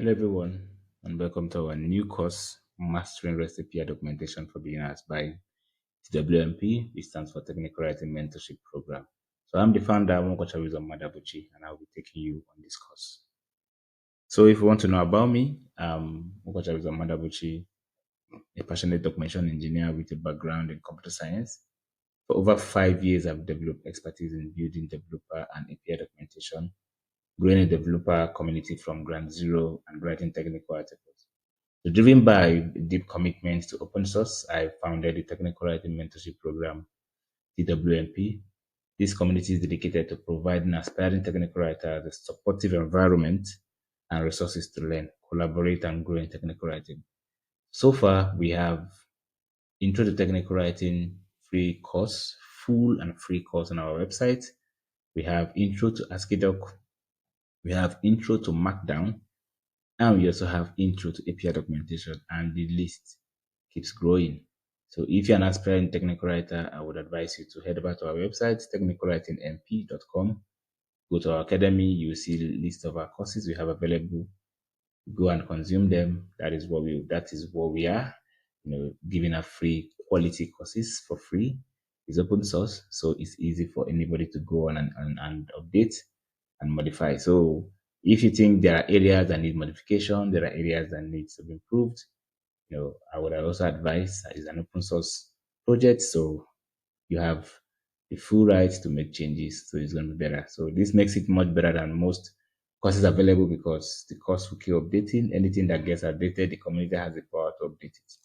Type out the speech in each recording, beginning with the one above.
Hello, everyone, and welcome to our new course, Mastering REST API Documentation for Beginners by TWMP, which stands for Technical Writing Mentorship Program. So I'm the founder, Mokochawizo Madabuchi, and I'll be taking you on this course. So if you want to know about me, I'm Mokochawizo Madabuchi, a passionate documentation engineer with a background in computer science. For over 5 years, I've developed expertise in building developer and API documentation, growing a developer community from ground zero, and writing technical articles. So driven by deep commitment to open source, I founded the Technical Writing Mentorship Program, TWMP. This community is dedicated to providing aspiring technical writers a supportive environment and resources to learn, collaborate, and grow in technical writing. So far, we have Intro to Technical Writing free course, full and free course on our website. We have Intro to ASCII-Doc. We have Intro to Markdown. And we also have Intro to API Documentation, and the list keeps growing. So if you're an aspiring technical writer, I would advise you to head over to our website, technicalwritingmp.com. Go to our academy, you will see the list of our courses we have available. Go and consume them. That is what we are, giving out free quality courses for free. It's open source, so it's easy for anybody to go on and update and modify. So if you think there are areas that need modification, there are areas that need to be improved, I would also advise that it's an open source project, so you have the full right to make changes, so it's going to be better. So this makes it much better than most courses available because the course will keep updating. Anything that gets updated, the community has the power to update it.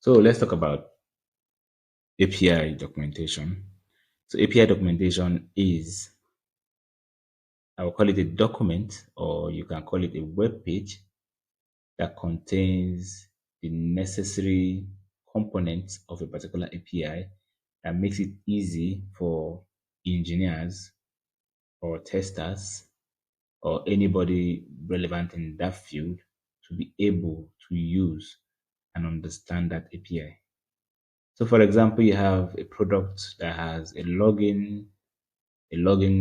So let's talk about API documentation. So API documentation is, I will call it a document, or you can call it a web page that contains the necessary components of a particular API that makes it easy for engineers or testers or anybody relevant in that field to be able to use and understand that API. So for example, you have a product that has a login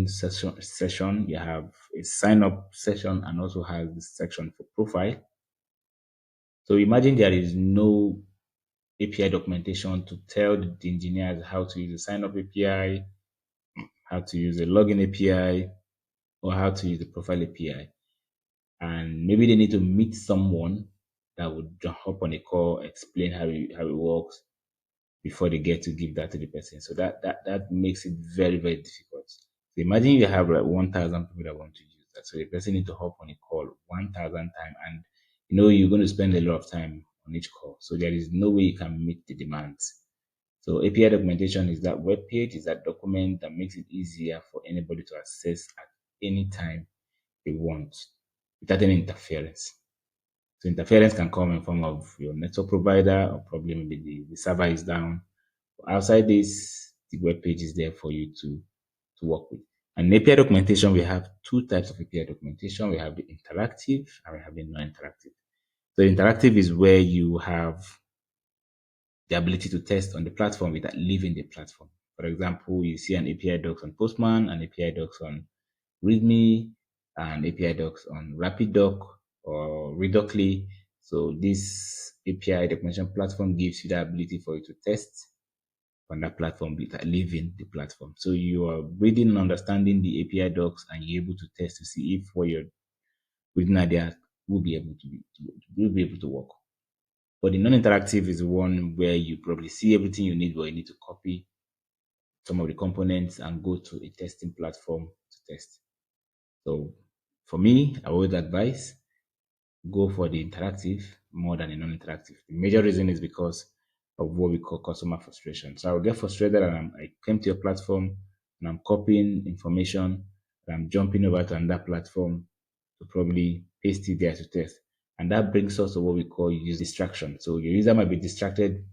session, you have a sign up session, and also has the section for profile. So imagine there is no API documentation to tell the engineers how to use a sign up API, how to use a login API, or how to use the profile API. And maybe they need to meet someone that would hop on a call, explain how it works before they get to give that to the person. So that makes it very, very difficult. So imagine you have like 1,000 people that want to use that. So the person need to hop on a call 1,000 times, and you're going to spend a lot of time on each call. So there is no way you can meet the demands. So API documentation is that web page, is that document that makes it easier for anybody to access at any time they want without any interference. So interference can come in form of your network provider, or probably maybe the server is down. Outside this, the web page is there for you to work with. And API documentation, we have two types of API documentation. We have the interactive and we have the non-interactive. So interactive is where you have the ability to test on the platform without leaving the platform. For example, you see an API docs on Postman, an API docs on README, and API docs on RapidDoc or Reductly. So this API documentation platform gives you the ability for you to test on that platform without leaving the platform. So you are reading and understanding the API docs, and you're able to test to see if what you're reading there will be able to work. But the non-interactive is the one where you probably see everything you need, but you need to copy some of the components and go to a testing platform to test. So for me, I would advise go for the interactive more than a non-interactive. The major reason is because of what we call customer frustration. So I will get frustrated, and I came to your platform and I'm copying information, and I'm jumping over to another platform to probably paste it there to test. And that brings us to what we call user distraction. So your user might be distracted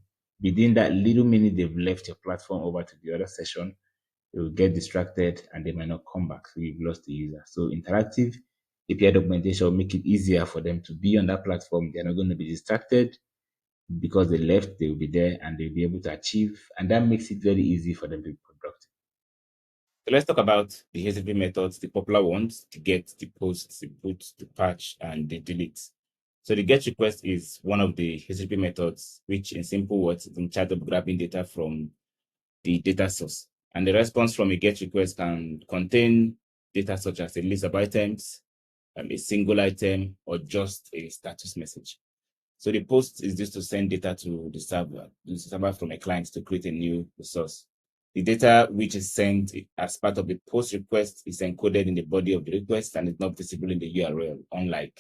within that little minute they've left your platform over to the other session. They will get distracted and they might not come back. So you've lost the user. So interactive API documentation will make it easier for them to be on that platform. They're not going to be distracted because they left, they will be there and they'll be able to achieve. And that makes it very easy for them to be productive. So let's talk about the HTTP methods, the popular ones: the get, the post, the put, the patch, and the delete. So the get request is one of the HTTP methods, which in simple words is in charge of grabbing data from the data source. And the response from a get request can contain data such as a list of items, a single item, or just a status message. So the post is just to send data to the server from a client to create a new resource. The data which is sent as part of the post request is encoded in the body of the request and is not visible in the URL, unlike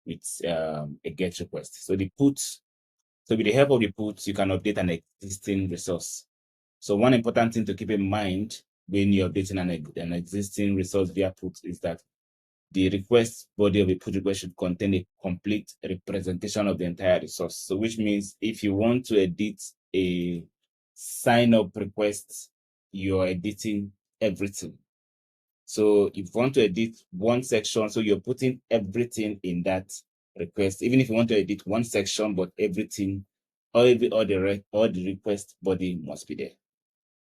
with a get request. So with the help of the put, you can update an existing resource. So one important thing to keep in mind when you're updating an existing resource via put is that the request body of a put request should contain a complete representation of the entire resource. So which means if you want to edit a sign up request, you're editing everything. So if you want to edit one section, so you're putting everything in that request. Even if you want to edit one section, but everything, all the request body must be there.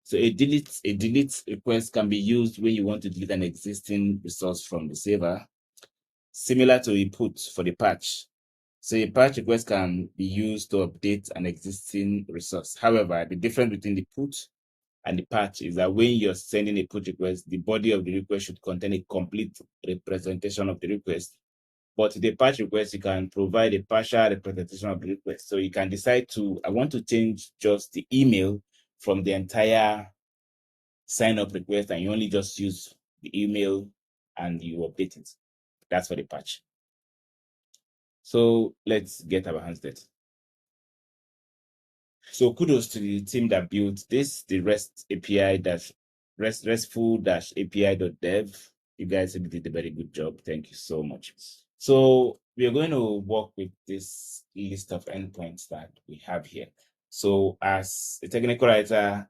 So a delete request can be used when you want to delete an existing resource from the server, similar to a put for the patch. So a patch request can be used to update an existing resource. However, the difference between the put and the patch is that when you're sending a put request, the body of the request should contain a complete representation of the request. But the patch request, you can provide a partial representation of the request. So you can decide I want to change just the email from the entire sign up request, and you only just use the email and you update it. That's for the patch. So let's get our hands dirty. So kudos to the team that built this, the REST API dash RESTful dash API.dev. You guys did a very good job. Thank you so much. So we are going to work with this list of endpoints that we have here. So as a technical writer,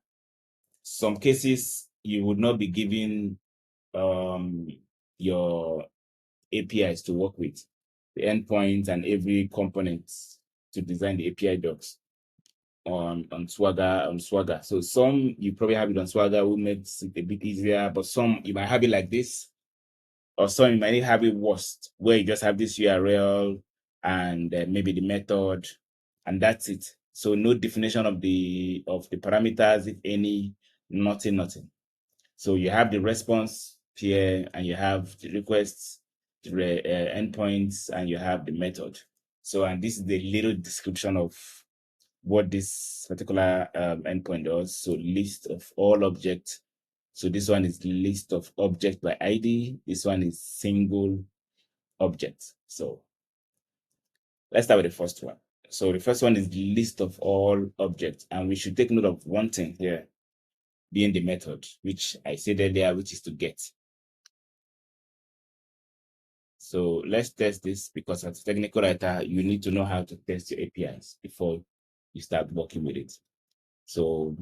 some cases you would not be given your APIs to work with, the endpoints and every component to design the API docs on Swagger. So some you probably have it on Swagger, who makes it a bit easier, but some you might have it like this, or some you might have it worst, where you just have this URL and maybe the method, and that's it. So no definition of the parameters, if any, nothing. So you have the response here, and you have the requests, the endpoints, and you have the method. So, and this is the little description of what this particular endpoint does. So list of all objects. So this one is list of object by ID. This one is single object. So let's start with the first one. So the first one is the list of all objects. And we should take note of one thing here, being the method, which I said earlier, which is to get. So let's test this, because as a technical writer, you need to know how to test your APIs before you start working with it. So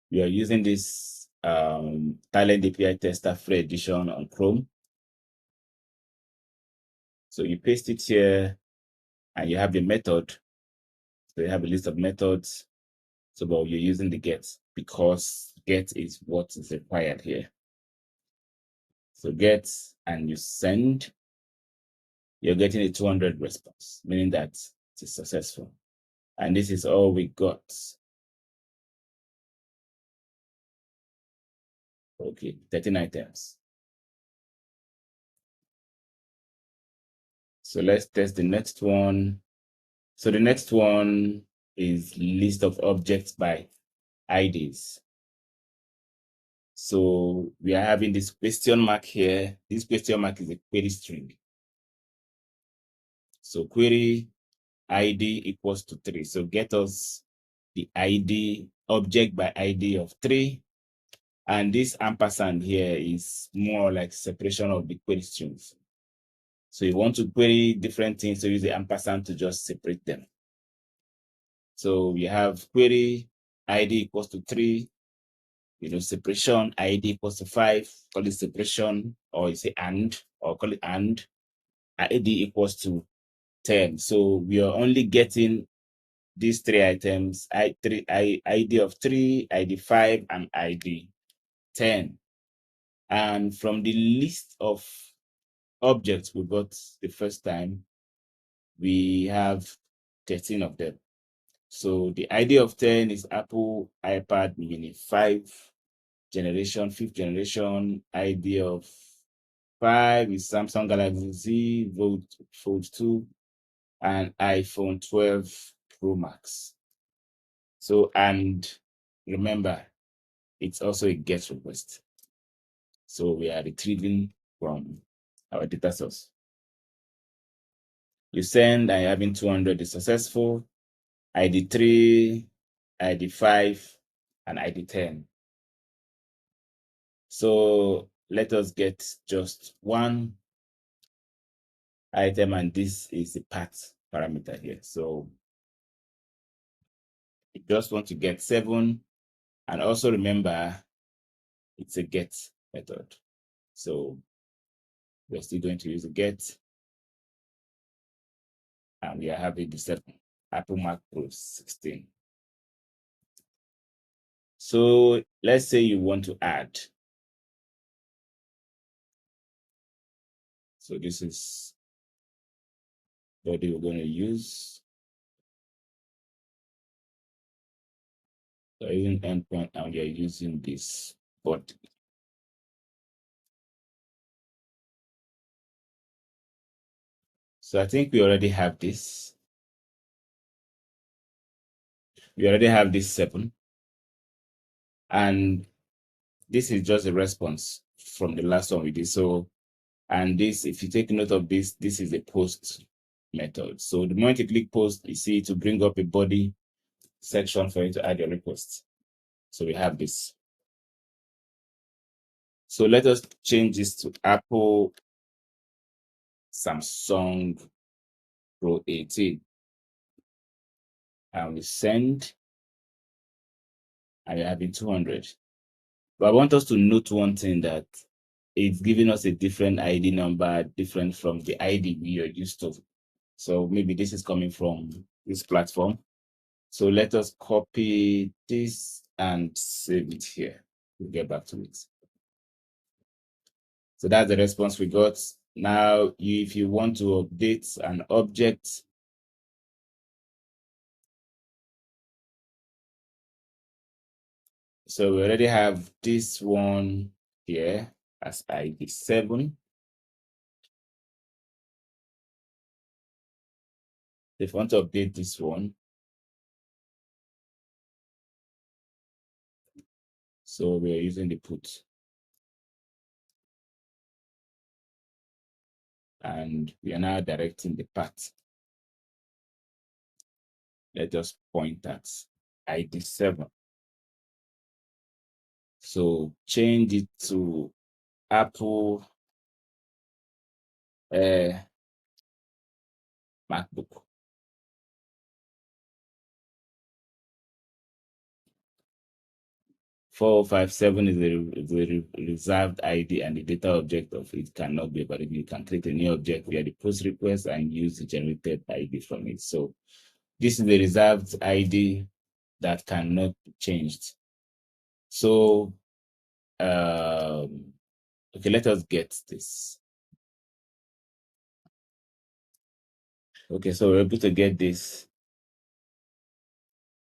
we are using this Talent API Tester free edition on Chrome. So you paste it here, and you have the method. So you have a list of methods. So, but you're using the get, because get is what is required here. So get, and you send, you're getting a 200 response, meaning that it is successful. And this is all we got. Okay, 13 items. So let's test the next one. So the next one is list of objects by IDs. So we are having this question mark here. This question mark is a query string. So query ID equals to 3. So get us the ID, object by ID of 3. And this ampersand here is more like separation of the query strings. So you want to query different things, so use the ampersand to just separate them. So we have query ID equals to 3, separation ID equals to 5, call it separation, or you say and, or call it and, ID equals to 10. So we are only getting these 3 items, ID of 3, ID 5, and ID 10. And from the list of objects we got the first time, we have 13 of them. So the ID of 10 is Apple iPad mini 5 generation, 5th generation. ID of 5 is Samsung Galaxy Z Fold 2 and iPhone 12 Pro Max. So, and remember, it's also a GET request. So we are retrieving from our data source. You send and you're having 200 is successful. ID 3, ID 5, and ID 10. So let us get just one item, and this is the path parameter here. So you just want to get 7, and also remember it's a get method. So we're still going to use a get, and we are having the 7 Apple Mac Pro 16. So let's say you want to add. So this is what we're going to use. So using endpoint, and we are using this body. So I think we already have this. We already have this 7. And this is just a response from the last one we did. So, and this, if you take note of this, this is a post method. So the moment you click post, you see it will bring up a body section for you to add your request. So we have this. So let us change this to Apple Samsung Pro 18. And we send, and we're having 200. But I want us to note one thing, that it's giving us a different ID number, different from the ID we are used to. So maybe this is coming from this platform. So let us copy this and save it here. We'll get back to it. So that's the response we got. Now, if you want to update an object, so we already have this one here as ID 7. If you want to update this one, so we're using the put. And we are now directing the path. Let us point at ID 7. So change it to Apple MacBook. Four five seven is a reserved ID, and the data object of it cannot be available. You can create a new object via the post request and use the generated ID from it. So this is the reserved ID that cannot be changed. So okay, let us get this. Okay, so we're able to get this.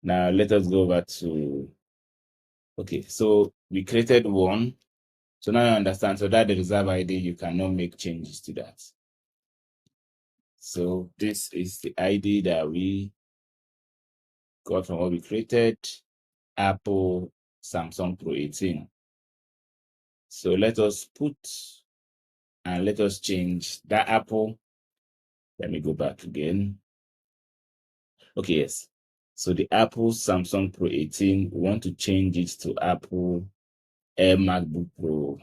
Now let us go over to, okay, so we created one. So now you understand. So that the reserve ID, you cannot make changes to that. So this is the ID that we got from what we created, Apple Samsung Pro 18. So let us put, and let us change that Apple. Let me go back again. Okay, yes. So the Apple Samsung Pro 18, we want to change it to Apple Air MacBook Pro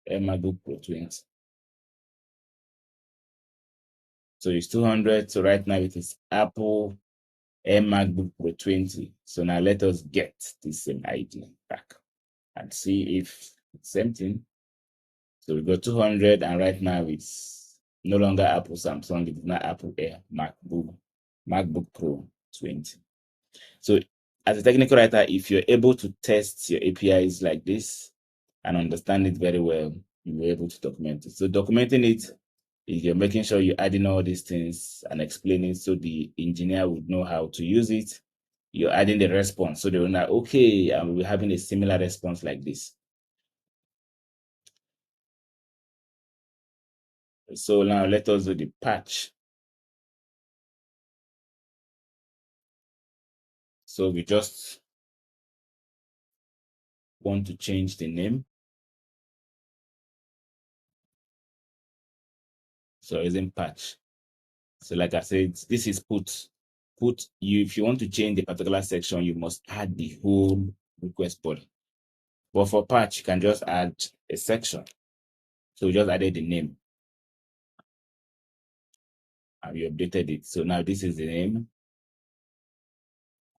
20. So it's 200. So right now it is Apple Air MacBook Pro 20. So now let us get the same ID back and see if it's same thing. So we got 200, and right now it's no longer Apple Samsung. It is now Apple Air MacBook Pro 20. So as a technical writer, if you're able to test your APIs like this and understand it very well, you're able to document it. So documenting it is you're making sure you're adding all these things and explaining so the engineer would know how to use it. You're adding the response so they will know, okay, we're having a similar response like this. So now let us do the patch. So we just want to change the name. So using patch. So like I said, this is put. Put you if you want to change the particular section, you must add the whole request body. But for patch, you can just add a section. So we just added the name and we updated it. So now this is the name.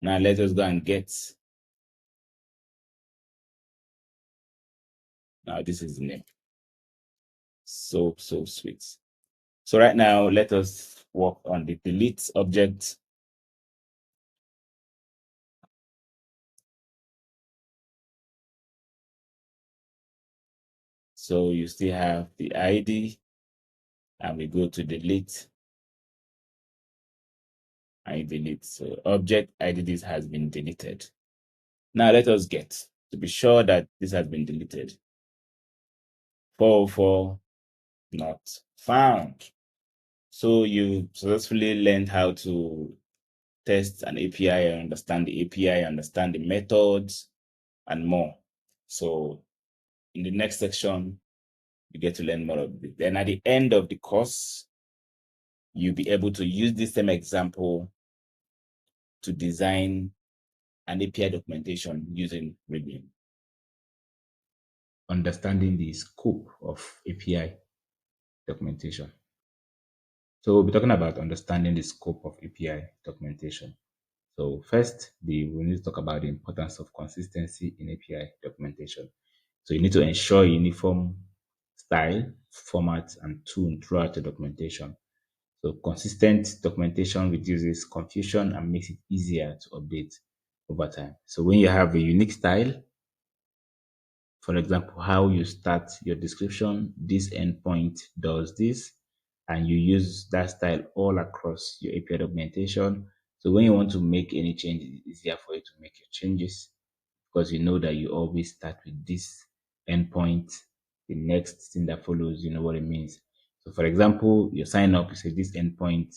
Now let us go and get. Now this is the name. So sweet. So right now, let us work on the delete object. So you still have the ID and we go to delete and delete. So object ID this has been deleted. Now let us get to be sure that this has been deleted. 404 not found. So you successfully learned how to test an API, understand the API, understand the methods, and more. So in the next section, you get to learn more of it. Then at the end of the course, you'll be able to use this same example to design an API documentation using README. Understanding the scope of API documentation. So we'll be talking about understanding the scope of API documentation. So first, we need to talk about the importance of consistency in API documentation. So you need to ensure uniform style, format, and tone throughout the documentation. So consistent documentation reduces confusion and makes it easier to update over time. So when you have a unique style, for example, how you start your description, this endpoint does this, and you use that style all across your API documentation. So when you want to make any change, it's easier for you to make your changes because you know that you always start with this endpoint. The next thing that follows, you know what it means. So for example, you sign up, you say this endpoint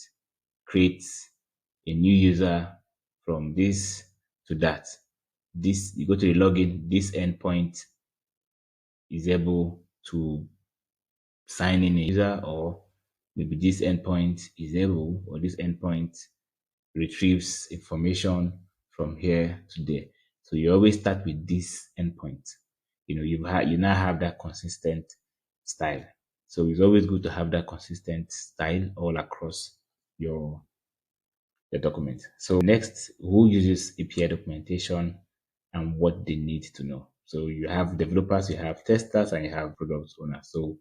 creates a new user from this to that. This, you go to the login, this endpoint is able to sign in a user, or maybe this endpoint is able, or this endpoint retrieves information from here to there. So you always start with this endpoint. You know, you now have that consistent style. So it's always good to have that consistent style all across your the document. So next, who uses API documentation and what they need to know. So you have developers, you have testers, and you have product owners. So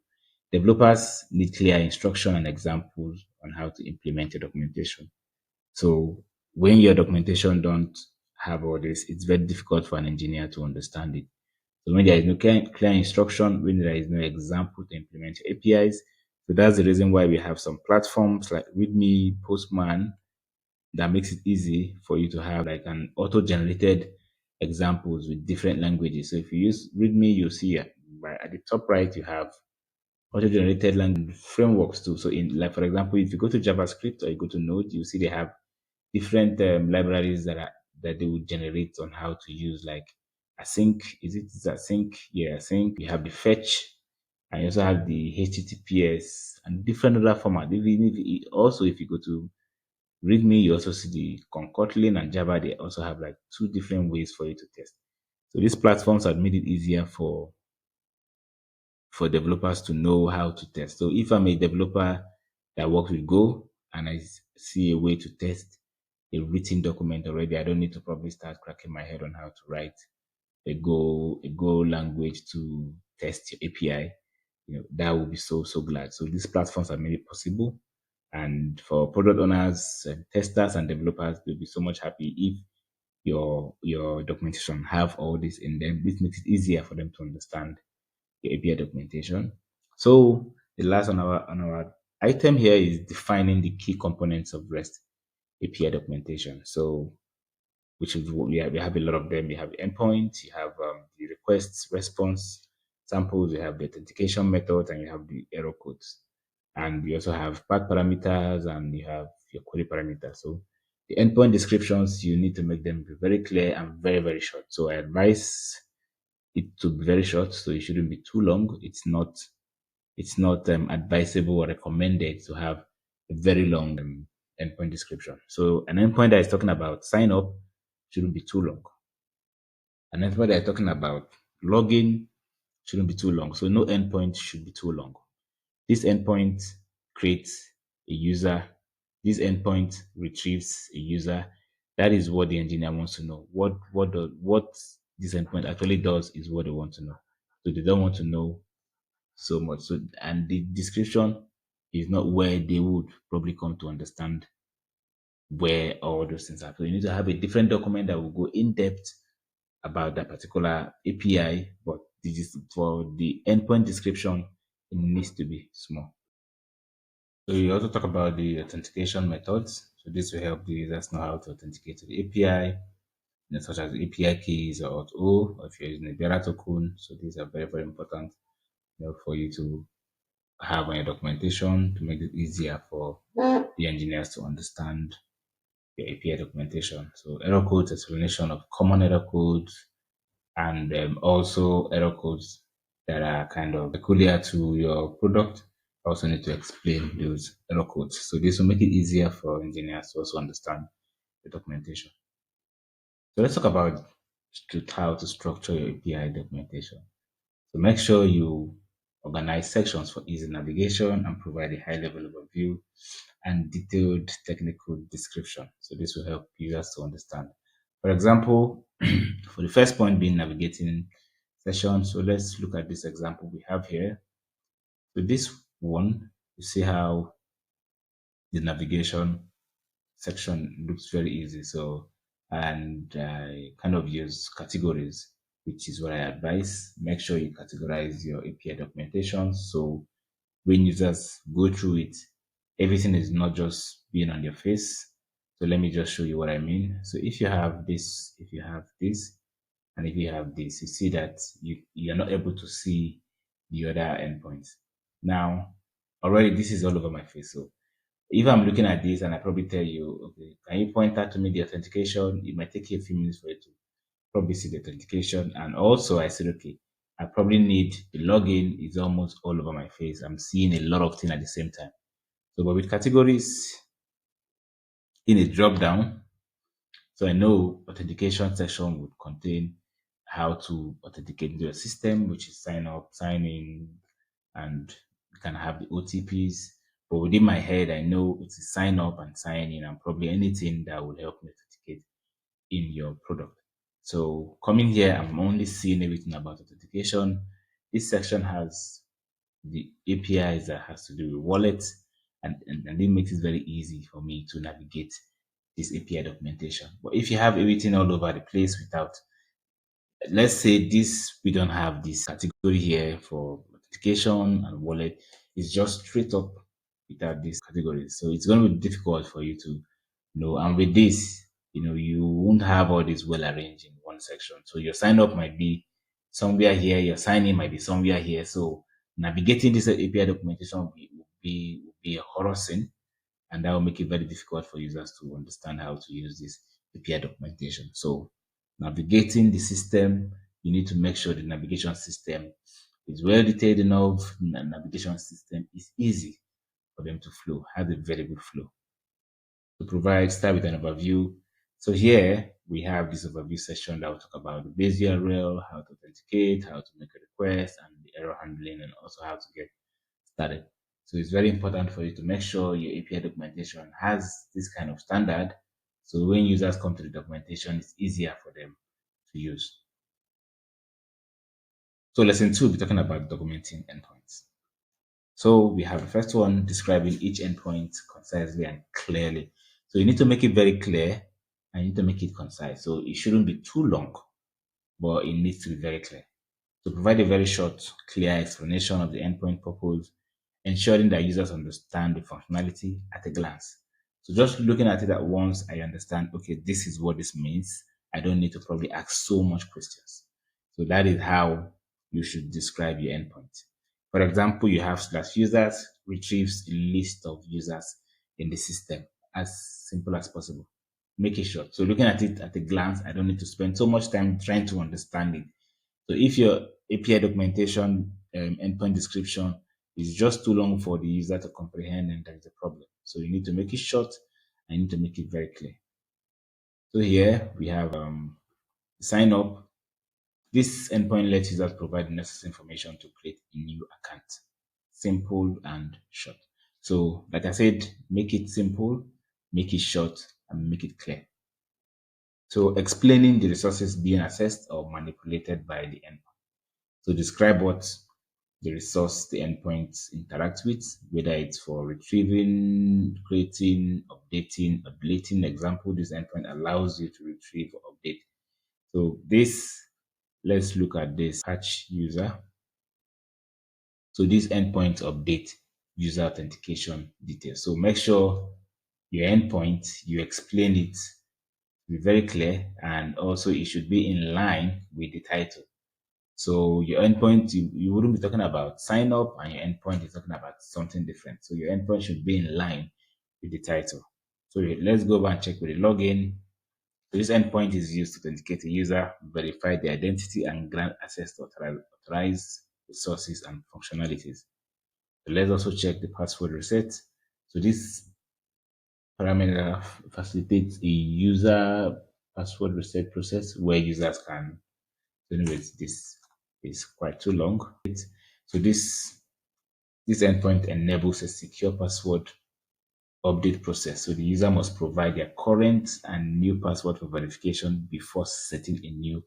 developers need clear instruction and examples on how to implement your documentation. So when your documentation don't have all this, it's very difficult for an engineer to understand it. So when there is no clear instruction, when there is no example to implement your APIs, so that's the reason why we have some platforms like README, Postman, that makes it easy for you to have like an auto-generated examples with different languages. So if you use README, you'll see right at the top right, you have auto-generated language frameworks too. So in like, for example, if you go to JavaScript or you go to Node, you see they have different libraries that they would generate on how to use like async. Is async? Yeah, async. You have the fetch, and you also have the HTTPS and different other format. Also, if you go to README, you also see the Kotlin and Java. They also have like two different ways for you to test. So these platforms have made it easier for developers to know how to test. So if I'm a developer that works with Go and see a way to test a written document already, I don't need to probably start cracking my head on how to write a Go language to test your API. You know, that would be so glad. So these platforms have made it possible. And for product owners, and testers, and developers, they'll be so much happy if your documentation have all this in them. This makes it easier for them to understand your API documentation. So the last on our item here is defining the key components of REST API documentation. So which is what we have a lot of them. You have the endpoint, you have the request response samples, you have the authentication methods, and you have the error codes. And we also have path parameters and you have your query parameters. So the endpoint descriptions, you need to make them be very clear and very, very short. So I advise it to be very short, so it shouldn't be too long. It's not advisable or recommended to have a very long endpoint description. So an endpoint that is talking about sign up shouldn't be too long. An endpoint that is talking about login shouldn't be too long. So no endpoint should be too long. This endpoint creates a user. This endpoint retrieves a user. That is what the engineer wants to know. What this endpoint actually does is what they want to know. So they don't want to know so much. So and the description is not where they would probably come to understand where all those things are. So you need to have a different document that will go in depth about that particular API, but this is for the endpoint description, it needs to be small. So you also talk about the authentication methods. So this will help the users know how to authenticate to the API, such as API keys or auth or if you're using a Bearer token. So these are very, very important, for you to have on your documentation to make it easier for the engineers to understand your API documentation. So error codes, explanation of common error codes, and also error codes that are kind of peculiar to your product. Also need to explain those error codes. So this will make it easier for engineers to also understand the documentation. So let's talk about how to structure your API documentation. So make sure you organize sections for easy navigation and provide a high level overview and detailed technical description. So this will help users to understand. For example, for the first point being navigating session. So let's look at this example we have here. So this one, you see how the navigation section looks very easy. So, and I kind of use categories, which is what I advise. Make sure you categorize your API documentation. So when users go through it, everything is not just being on your face. So let me just show you what I mean. So if you have this, if you have this, and if you have this, you see that you're not able to see the other endpoints. Now, already this is all over my face. So if I'm looking at this and I probably tell you, okay, can you point out to me the authentication? It might take you a few minutes for you to probably see the authentication. And also I said, okay, I probably need the login is almost all over my face. I'm seeing a lot of things at the same time. So but with categories in a drop down, so I know authentication section would contain how to authenticate into your system, which is sign up, sign in, and you can have the OTPs. But within my head, I know it's sign up and sign in, and probably anything that will help me authenticate in your product. So coming here, I'm only seeing everything about authentication. This section has the APIs that has to do with wallets, and it makes it very easy for me to navigate this API documentation. But if you have everything all over the place without, let's say this, we don't have this category here for authentication and wallet, it's just straight up without these categories. So it's going to be difficult for you to know. And with this, you won't have all this well arranged in one section. So your sign up might be somewhere here, your sign in might be somewhere here. So navigating this API documentation will be a horror scene, and that will make it very difficult for users to understand how to use this API documentation. So navigating the system, you need to make sure the navigation system is well detailed enough, and the navigation system is easy for them to flow, has a very good flow. To provide, start with an overview. So here we have this overview session that will talk about the base URL, how to authenticate, how to make a request, and the error handling, and also how to get started. So it's very important for you to make sure your API documentation has this kind of standard. So when users come to the documentation, it's easier for them to use. So lesson two, we're talking about documenting endpoints. So we have the first one describing each endpoint concisely and clearly. So you need to make it very clear I need to make it concise. So it shouldn't be too long, but it needs to be very clear. To provide a very short, clear explanation of the endpoint purpose, ensuring that users understand the functionality at a glance. So just looking at it at once, I understand, okay, this is what this means. I don't need to probably ask so much questions. So that is how you should describe your endpoint. For example, you have slash users retrieves a list of users in the system, as simple as possible. Make it short. So looking at it at a glance, I don't need to spend so much time trying to understand it. So if your API documentation endpoint description is just too long for the user to comprehend, and there is a problem. So you need to make it short and you need to make it very clear. So here we have sign up. This endpoint lets users provide the necessary information to create a new account. Simple and short. So like I said, make it simple, make it short, and make it clear. So explaining the resources being accessed or manipulated by the endpoint. So describe what the resource the endpoint interacts with, whether it's for retrieving, creating, updating, or deleting. Example, this endpoint allows you to retrieve or update. So this, let's look at this patch user. So this endpoint update user authentication details. So make sure your endpoint, you explain it, be very clear, and also it should be in line with the title. So your endpoint, you wouldn't be talking about sign up, and your endpoint is talking about something different. So your endpoint should be in line with the title. So let's go over and check with the login. So this endpoint is used to authenticate a user, verify the identity, and grant access to authorized resources and functionalities. So let's also check the password reset. So this parameter facilitates a user password reset process where users can. So anyways, this is quite too long. So this endpoint enables a secure password update process. So the user must provide their current and new password for verification before setting a new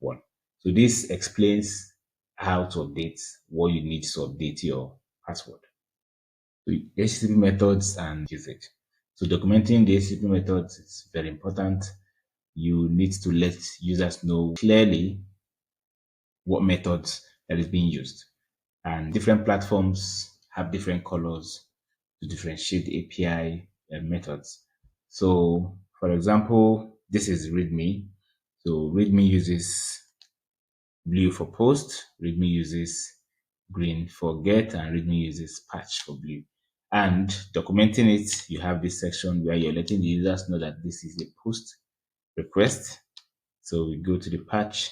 one. So this explains how to update, what you need to update your password. So HTTP methods and usage. So documenting the HTTP methods is very important. You need to let users know clearly what methods that is being used. And different platforms have different colors to differentiate the API methods. So, for example, this is README. So, README uses blue for post, README uses green for get, and README uses patch for blue. And documenting it, you have this section where you're letting the users know that this is a post request. So we go to the patch.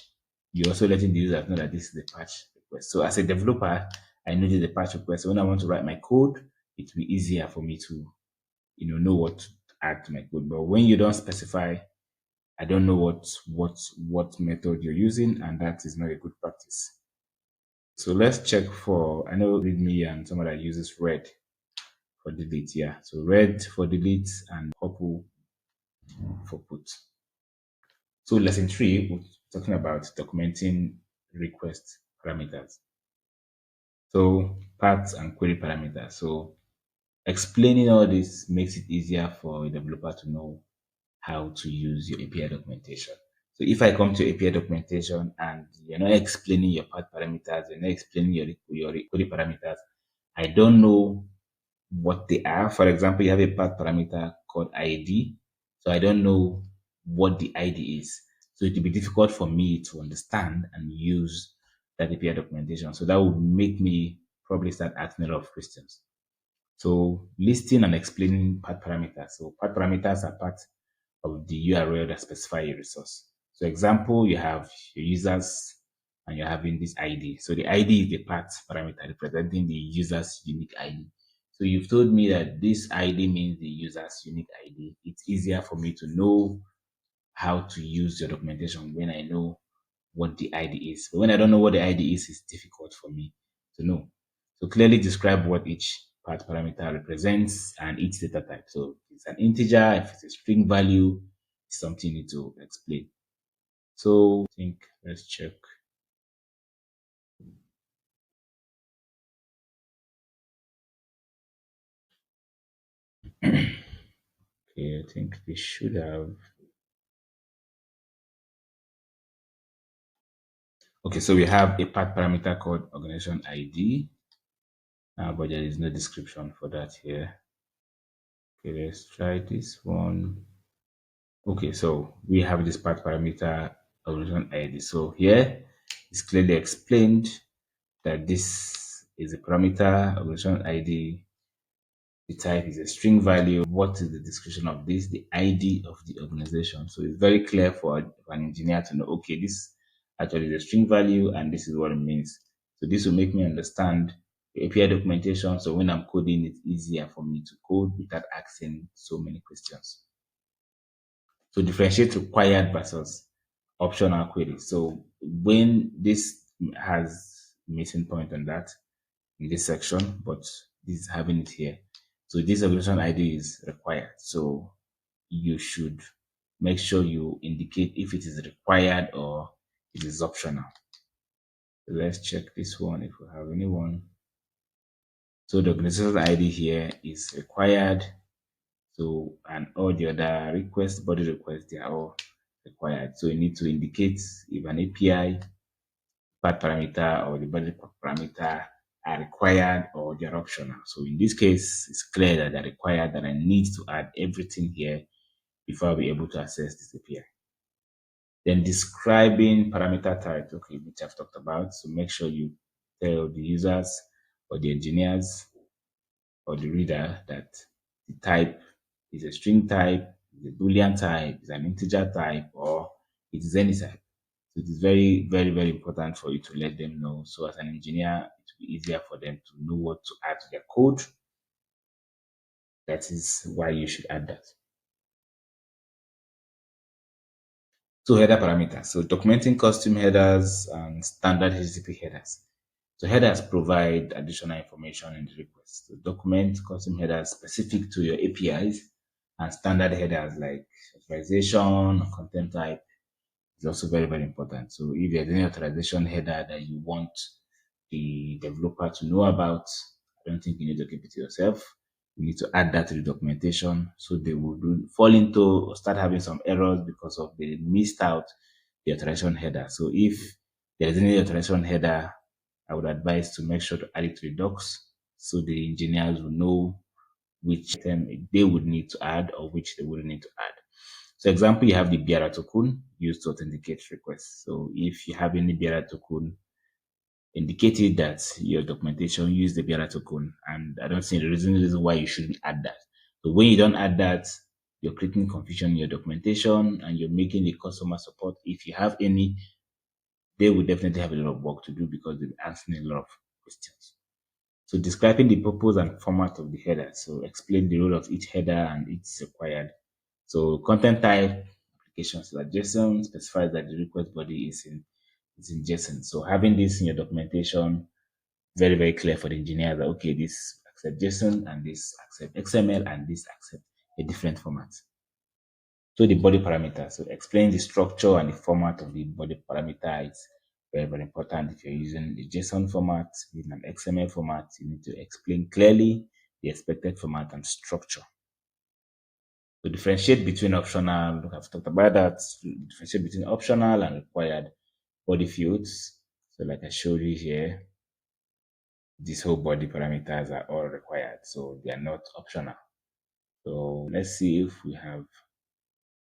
You're also letting the users know that this is the patch request. So as a developer, I know this is the patch request. So when I want to write my code, it will be easier for me to, know what to add to my code. But when you don't specify, I don't know what method you're using, and that is not a good practice. So let's check for, I know README and some other uses red for delete. Yeah. So red for delete and purple for put. So lesson three, we're talking about documenting request parameters. So paths and query parameters. So explaining all this makes it easier for a developer to know how to use your API documentation. So if I come to API documentation and you're not explaining your path parameters, you're not explaining your query parameters, I don't know what they are. For example, you have a path parameter called ID. So I don't know what the ID is. So it will be difficult for me to understand and use that API documentation. So that would make me probably start asking a lot of questions. So listing and explaining path parameters. So path parameters are part of the URL that specify a resource. So example, you have your users and you're having this ID. So the ID is the path parameter representing the user's unique ID. So you've told me that this ID means the user's unique ID. It's easier for me to know how to use your documentation when I know what the ID is. But when I don't know what the ID is, it's difficult for me to know. So clearly describe what each path parameter represents and each data type. So if it's an integer, if it's a string value, it's something you need to explain. So I think let's check. Okay, I think we should have. Okay, so we have a path parameter called organization ID, but there is no description for that here. Okay, let's try this one. Okay, so we have this path parameter organization ID. So here it's clearly explained that this is a parameter organization ID. The type is a string value. What is the description of this? The ID of the organization. So it's very clear for an engineer to know, okay, this actually is a string value and this is what it means. So this will make me understand the API documentation. So when I'm coding, it's easier for me to code without asking so many questions. So differentiate required versus optional queries. So when this has missing point on that, in this section, but this is having it here. So this organization ID is required. So you should make sure you indicate if it is required or it is optional. So let's check this one if we have anyone. So the organization ID here is required. So and all the other requests, body requests, they are all required. So you need to indicate if an API path parameter or the body parameter are required or they're optional. So in this case, it's clear that they're required, that I need to add everything here before I'll be able to access this API. Then describing parameter types, okay, which I've talked about. So make sure you tell the users or the engineers or the reader that the type is a string type, is a Boolean type, is an integer type, or it is any type. So it is very, very, very important for you to let them know. So as an engineer, it will be easier for them to know what to add to their code. That is why you should add that. So header parameters. So documenting custom headers and standard HTTP headers. So headers provide additional information in the request. So document custom headers specific to your APIs and standard headers like authorization, content type, is also very, very important. So if there's any authorization header that you want the developer to know about, I don't think you need to keep it to yourself. You need to add that to the documentation so they will fall into or start having some errors because of they missed out the authorization header. So if there's any authorization header, I would advise to make sure to add it to the docs so the engineers will know which item they would need to add or which they wouldn't need to add. So example, you have the bearer token used to authenticate requests. So if you have any bearer token, indicated that your documentation use the bearer token, and I don't see the reason why you shouldn't add that. So when you don't add that, you're creating confusion in your documentation and you're making the customer support. If you have any, they will definitely have a lot of work to do because they'll be asking a lot of questions. So describing the purpose and format of the header. So explain the role of each header and its required. So content type applications like JSON specifies that the request body is in JSON. So having this in your documentation, very, very clear for the engineer that okay, this accept JSON and this accept XML and this accept a different format. So the body parameter. So explain the structure and the format of the body parameter is very, very important. If you're using the JSON format, in an XML format, you need to explain clearly the expected format and structure. To differentiate between optional, look, I've talked about that, differentiate between optional and required body fields. So like I showed you here, these whole body parameters are all required. So they are not optional. So let's see if we have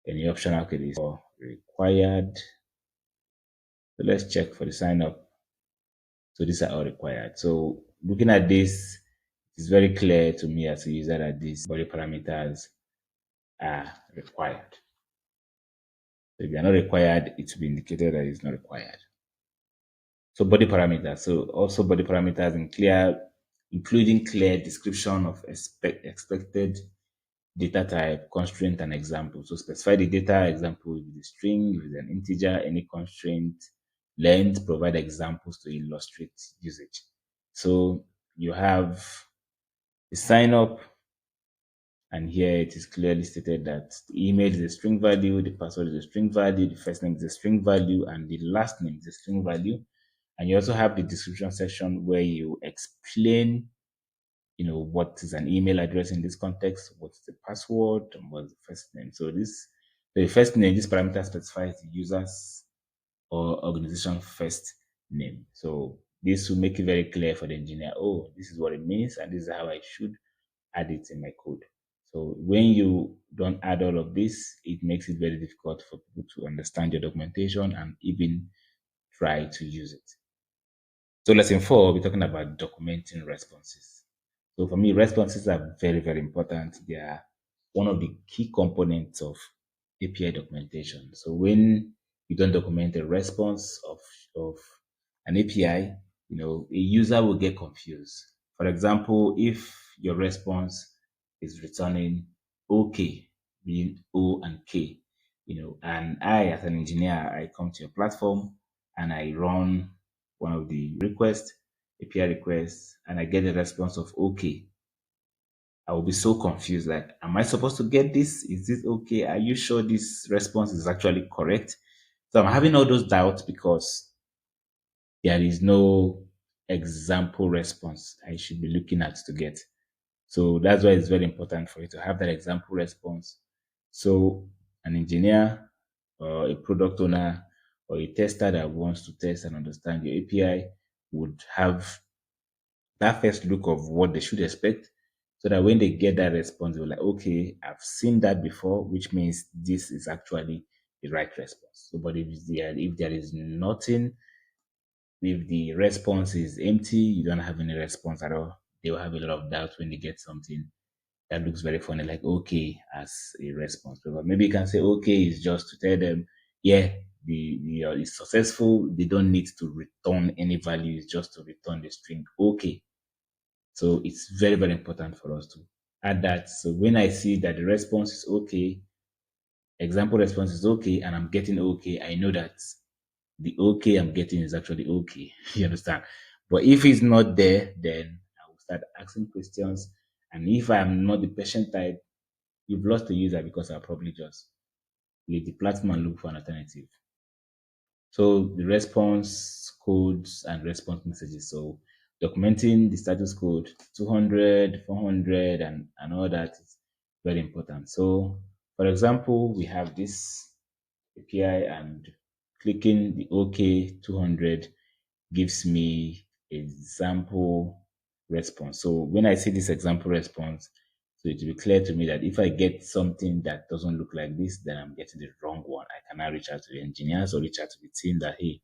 any optional cases or required. So let's check for the sign up. So these are all required. So looking at this, it's very clear to me as a user that these body parameters are required. So if they are not required, it will be indicated that it's not required. So body parameters. So also body parameters including clear description of expected data type, constraint, and example. So specify the data example with the string, with an integer, any constraint, length, provide examples to illustrate usage. So you have the sign up, and here it is clearly stated that the email is a string value, the password is a string value, the first name is a string value, and the last name is a string value. And you also have the description section where you explain, what is an email address in this context, what's the password, and what's the first name. So the first name, this parameter specifies the user's or organization first name. So this will make it very clear for the engineer. Oh, this is what it means, and this is how I should add it in my code. So when you don't add all of this, it makes it very difficult for people to understand your documentation and even try to use it. So lesson four, we're talking about documenting responses. So for me, responses are very, very important. They are one of the key components of API documentation. So when you don't document a response of an API, a user will get confused. For example, if your response is returning OK, being O and K, and I, as an engineer, I come to your platform and I run one of the requests, API requests, and I get a response of OK. I will be so confused. Like, am I supposed to get this? Is this okay? Are you sure this response is actually correct? So I'm having all those doubts because there is no example response I should be looking at to get. So that's why it's very important for you to have that example response. So an engineer or a product owner or a tester that wants to test and understand your API would have that first look of what they should expect so that when they get that response, they're like, okay, I've seen that before, which means this is actually the right response. So, but if there is nothing, if the response is empty, you don't have any response at all, they will have a lot of doubt when they get something that looks very funny, like okay, as a response. But maybe you can say okay is just to tell them, yeah, it's successful. They don't need to return any value, it's just to return the string okay. So it's very, very important for us to add that. So when I see that the response is okay, example response is okay, and I'm getting okay, I know that the okay I'm getting is actually okay. You understand? But if it's not there, then I will start asking questions. And if I'm not the patient type, you've lost the user because I'll probably just leave the platform and look for an alternative. So the response codes and response messages. So documenting the status code 200, 400, and all that is very important. So for example, we have this API and clicking the OK 200 gives me example response. So when I see this example response, so it will be clear to me that if I get something that doesn't look like this, then I'm getting the wrong one. I can now reach out to the engineers or reach out to the team that, hey,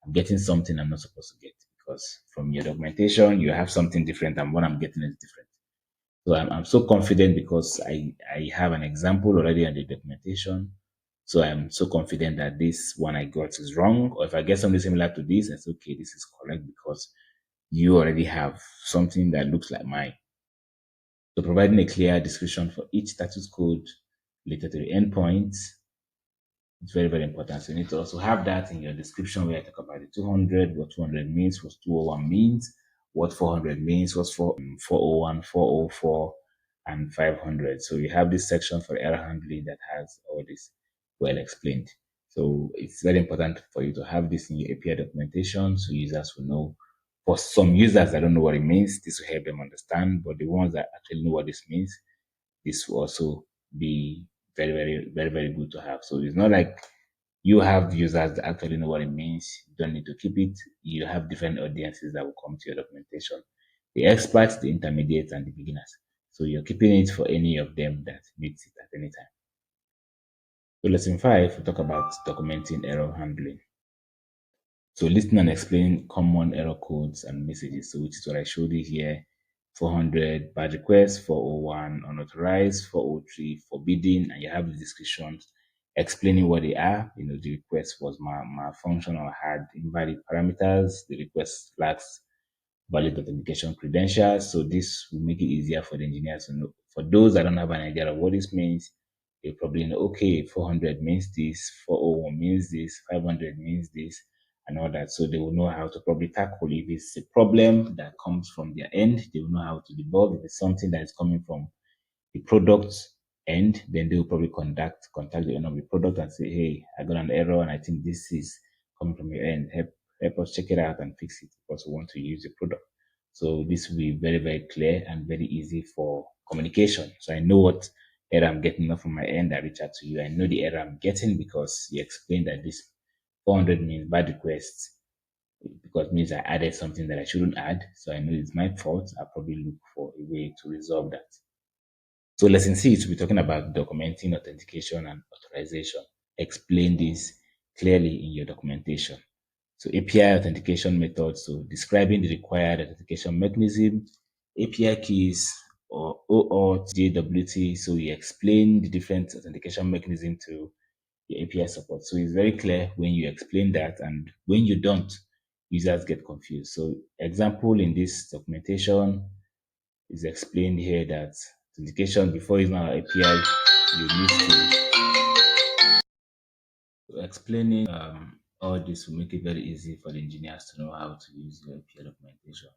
I'm getting something I'm not supposed to get because from your documentation, you have something different and what I'm getting is different. So I'm so confident because I have an example already on the documentation. So I'm so confident that this one I got is wrong. Or if I get something similar to this, it's okay, this is correct because you already have something that looks like mine. So providing a clear description for each status code related to the endpoints, it's very, very important. So you need to also have that in your description where I talk about the 200, what 200 means, what 201 means, what 400 means, what's 401, 404, and 500. So you have this section for error handling that has all this well explained. So it's very important for you to have this in your API documentation so users will know. For some users that don't know what it means, this will help them understand. But the ones that actually know what this means, this will also be very, very, very, very good to have. So it's not like you have users that actually know what it means. You don't need to keep it. You have different audiences that will come to your documentation. The experts, the intermediates, and the beginners. So you're keeping it for any of them that needs it at any time. So lesson five, we talk about documenting error handling. So listing and explaining common error codes and messages. So which is what I showed you here. 400 bad requests, 401 unauthorized, 403 forbidden, and you have the descriptions explaining what they are. The request was malfunction or had invalid parameters. The request lacks valid authentication credentials. So this will make it easier for the engineers to know. For those that don't have an idea of what this means, they probably know, okay, 400 means this, 401 means this, 500 means this, and all that. So they will know how to probably tackle if it's a problem that comes from their end. They will know how to debug. If it's something that is coming from the product end, then they will probably contact the owner of the product and say, hey, I got an error and I think this is coming from your end. Help us check it out and fix it because we want to use the product. So this will be very, very clear and very easy for communication. So I know what error I'm getting not from my end. I reach out to you. I know the error I'm getting because you explained that this 400 means bad requests because it means I added something that I shouldn't add. So I know it's my fault. I'll probably look for a way to resolve that. So lesson six, we're talking about documenting authentication and authorization. Explain this clearly in your documentation. So API authentication methods, so describing the required authentication mechanism, API keys or OAuth, JWT. So you explain the different authentication mechanism to your API support. So it's very clear when you explain that, and when you don't, users get confused. So example in this documentation is explained here that authentication before using our API, you need to explaining all this will make it very easy for the engineers to know how to use your API documentation.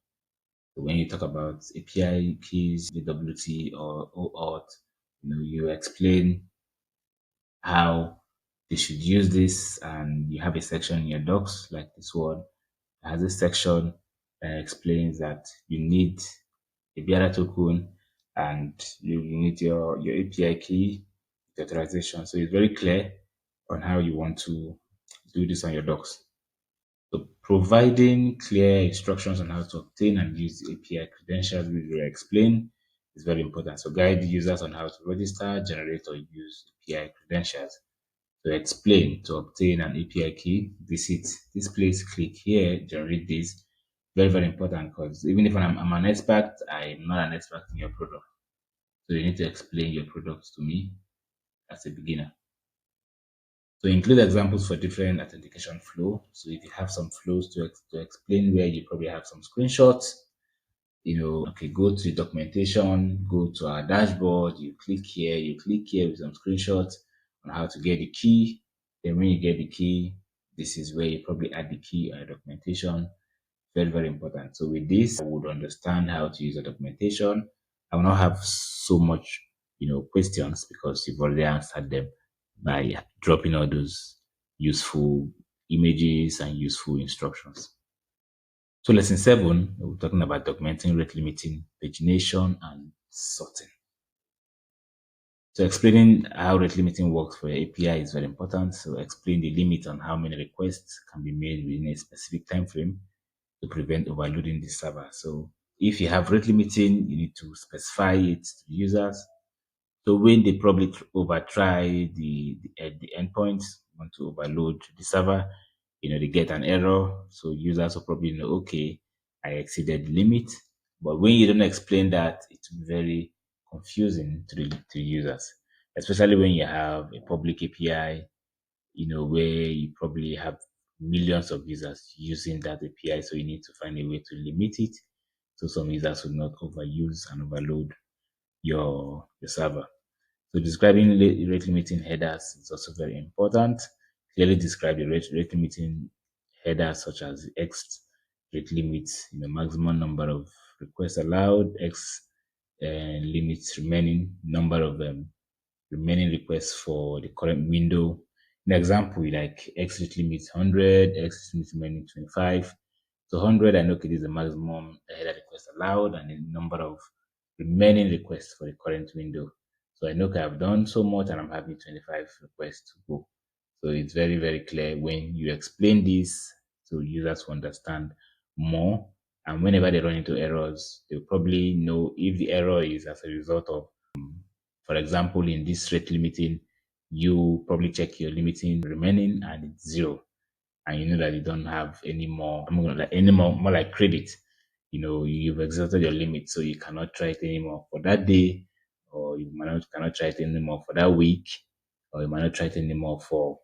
So when you talk about API keys, JWT or OAuth, you explain how they should use this, and you have a section in your docs like this one. It has a section that explains that you need a BRA token and you need your API key, the authorization. So it's very clear on how you want to do this on your docs. So providing clear instructions on how to obtain and use the API credentials we will explain is very important. So guide users on how to register, generate or use API credentials. To explain to obtain an API key, visit this place, click here, generate this. Very, very important, because even if I'm an expert, I'm not an expert in your product. So you need to explain your product to me as a beginner. So include examples for different authentication flow. So if you have some flows to explain where you probably have some screenshots, okay, go to the documentation, go to our dashboard, you click here with some screenshots on how to get the key. Then when you get the key, this is where you probably add the key on your documentation. Very, very important. So with this, I would understand how to use the documentation. I will not have so much, questions, because you've already answered them by dropping all those useful images and useful instructions. So lesson seven, we're talking about documenting rate limiting, pagination, and sorting. So explaining how rate limiting works for your API is very important. So explain the limit on how many requests can be made within a specific time frame to prevent overloading the server. So if you have rate limiting, you need to specify it to the users. So when they probably over try the endpoints, want to overload the server, they get an error. So users will probably know, okay, I exceeded the limit. But when you don't explain that, it will be very confusing to users, especially when you have a public API, where you probably have millions of users using that API. So you need to find a way to limit it so some users will not overuse and overload your server. So describing rate limiting headers is also very important. Clearly describe the rate limiting headers such as X rate limit, maximum number of requests allowed, X limits remaining number of remaining requests for the current window. An example, like X rate limit 100, X limit remaining 25. So 100, I know okay, this is the maximum header request allowed, and the number of remaining requests for the current window. So I know okay, I've done so much and I'm having 25 requests to go. So it's very, very clear when you explain this so users to understand more. And whenever they run into errors, they'll probably know if the error is as a result of, for example, in this rate limiting, you probably check your limiting remaining and it's zero. And you know that you don't have any more, I'm gonna like any more like credit. You've exhausted your limit, so you cannot try it anymore for that day, or you might not cannot try it anymore for that week, or you might not try it anymore for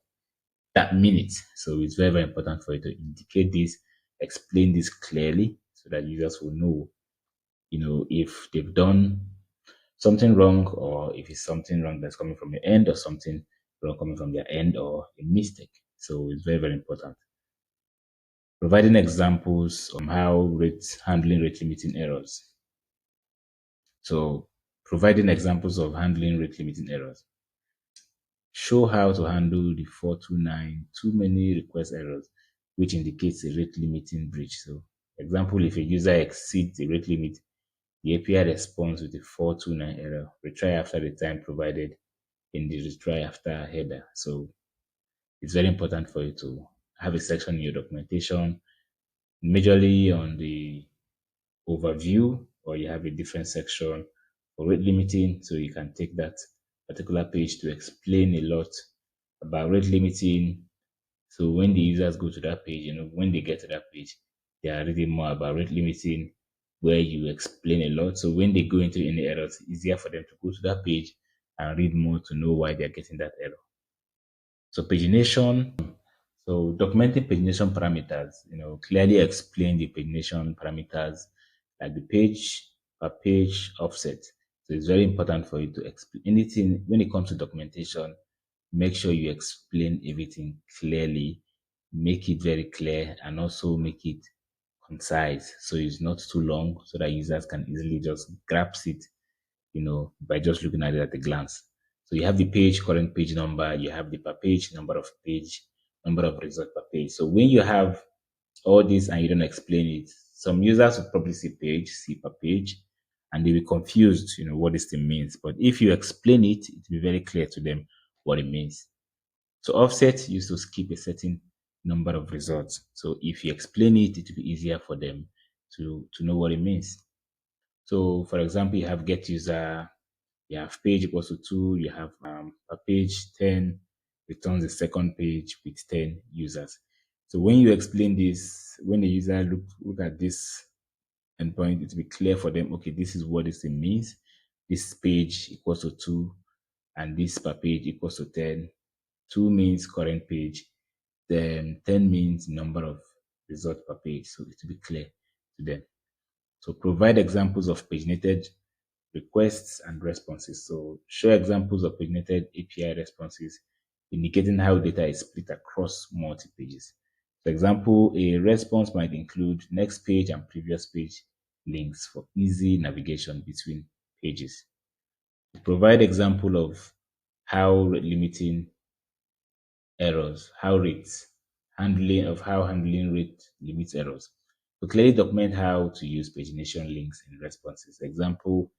that minute. So it's very, very important for you to indicate this, explain this clearly so that users will know, if they've done something wrong, or if it's something wrong that's coming from your end, or something wrong coming from their end, or a mistake. So it's very, very important. Providing examples on how handling rate limiting errors. So providing examples of handling rate limiting errors. Show how to handle the 429 too many request errors, which indicates a rate limiting breach. So example, if a user exceeds the rate limit, the API responds with a 429 error. Retry after the time provided in the retry after header. So it's very important for you to have a section in your documentation majorly on the overview, or you have a different section for rate limiting. So you can take that particular page to explain a lot about rate limiting. So when the users go to that page, when they get to that page, they are reading more about rate limiting, where you explain a lot. So when they go into any errors, it's easier for them to go to that page and read more to know why they're getting that error. So pagination, so documenting pagination parameters, clearly explain the pagination parameters like the page per page offset. So it's very important for you to explain anything when it comes to documentation. Make sure you explain everything clearly, make it very clear, and also make it concise. So it's not too long so that users can easily just grasp it, by just looking at it at a glance. So you have the page, current page number, you have the per page, number of page, number of results per page. So when you have all this and you don't explain it, some users will probably see per page, and they'll be confused, what this thing means. But if you explain it, it will be very clear to them what it means. So offset used to skip a certain number of results. So if you explain it, it will be easier for them to know what it means. So for example, you have get user, you have page equals to 2, you have a page 10 returns the second page with 10 users. So when you explain this, when the user look at this endpoint, it will be clear for them, okay, this is what this thing means. This page equals to 2 and this per page equals to 10. 2 means current page, then 10 means number of results per page. So it will be clear to them. So provide examples of paginated requests and responses. So show examples of paginated API responses, indicating how data is split across multi-pages. For example, a response might include next page and previous page links for easy navigation between pages. Provide example of how limiting errors, how handling rate limits errors. So clearly document how to use pagination links in responses. Example,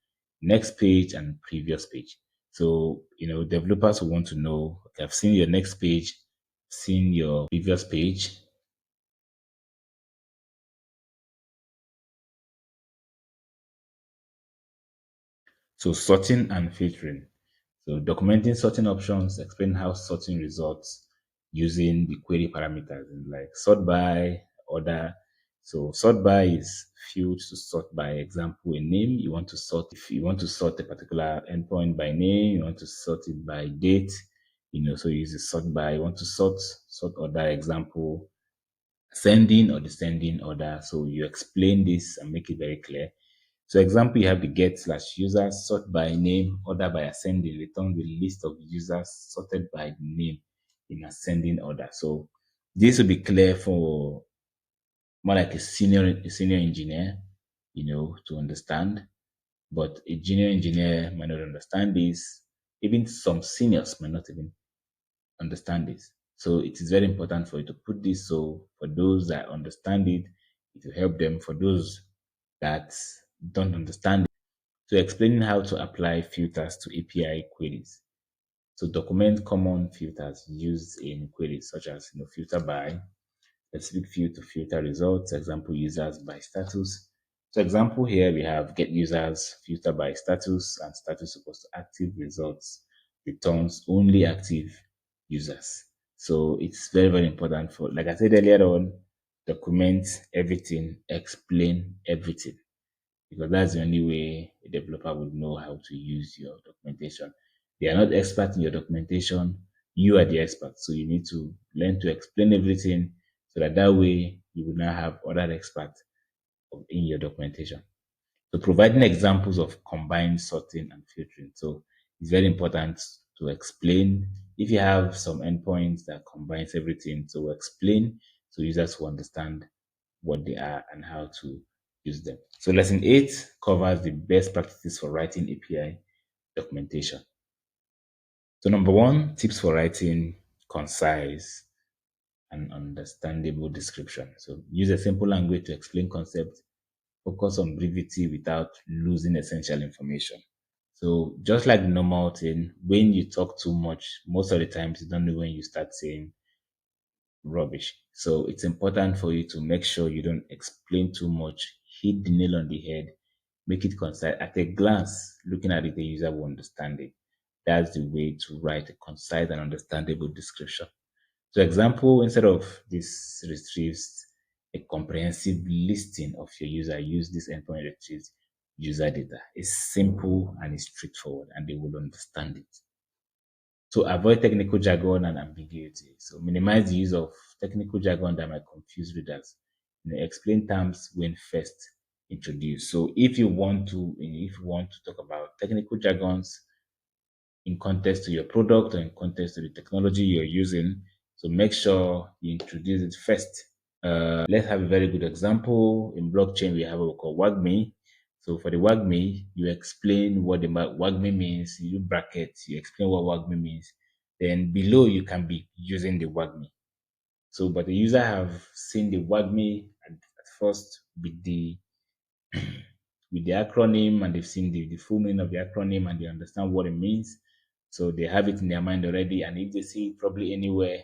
next page and previous page. So, developers will want to know, okay, I've seen your next page, seen your previous page. So sorting and filtering. So documenting sorting options, explain how sorting results using the query parameters like sort by, order. So sort by is field to sort by example a name. You want to sort if you want to sort a particular endpoint by name, you want to sort it by date, so you use the sort by. You want to sort order example sending or descending order. So you explain this and make it very clear. So example, you have the get slash users sort by name, order by ascending, return the list of users sorted by name in ascending order. So this will be clear for more like a senior engineer, to understand. But a junior engineer might not understand this. Even some seniors might not even understand this. So it is very important for you to put this. So for those that understand it, it will help them. For those that don't understand it, so explaining how to apply filters to API queries. So document common filters used in queries such as filter by, specific field to filter results, example users by status. So example here we have get users filter by status, and status equals to active results returns only active users. So it's very, very important for, like I said earlier on, document everything, explain everything, because that's the only way a developer would know how to use your documentation. They are not expert in your documentation. You are the expert. So you need to learn to explain everything so that way you will now have other experts in your documentation. So providing examples of combined sorting and filtering. So it's very important to explain if you have some endpoints that combines everything. So explain so users will understand what they are and how to use them. So lesson 8 covers the best practices for writing API documentation. So number 1, tips for writing concise and understandable description. So use a simple language to explain concepts. Focus on brevity without losing essential information. So just like the normal thing, when you talk too much, most of the times you don't know when you start saying rubbish. So it's important for you to make sure you don't explain too much, hit the nail on the head, make it concise. At a glance, looking at it, the user will understand it. That's the way to write a concise and understandable description. So example, instead of this retrieves a comprehensive listing of your user, use this endpoint retrieves user data. It's simple and it's straightforward and they will understand it. So avoid technical jargon and ambiguity. So minimize the use of technical jargon that might confuse readers. Explain terms when first introduced. So if you want to talk about technical jargons in context to your product or in context to the technology you're using, so make sure you introduce it first. Let's have a very good example. In blockchain, we have what we call WAGMI. So for the WAGMI, you explain what the WAGMI means, you do brackets, you explain what WAGMI means. Then below, you can be using the WAGMI. So, but the user have seen the WAGMI at first with the acronym and they've seen the full meaning of the acronym and they understand what it means. So they have it in their mind already. And if they see it probably anywhere,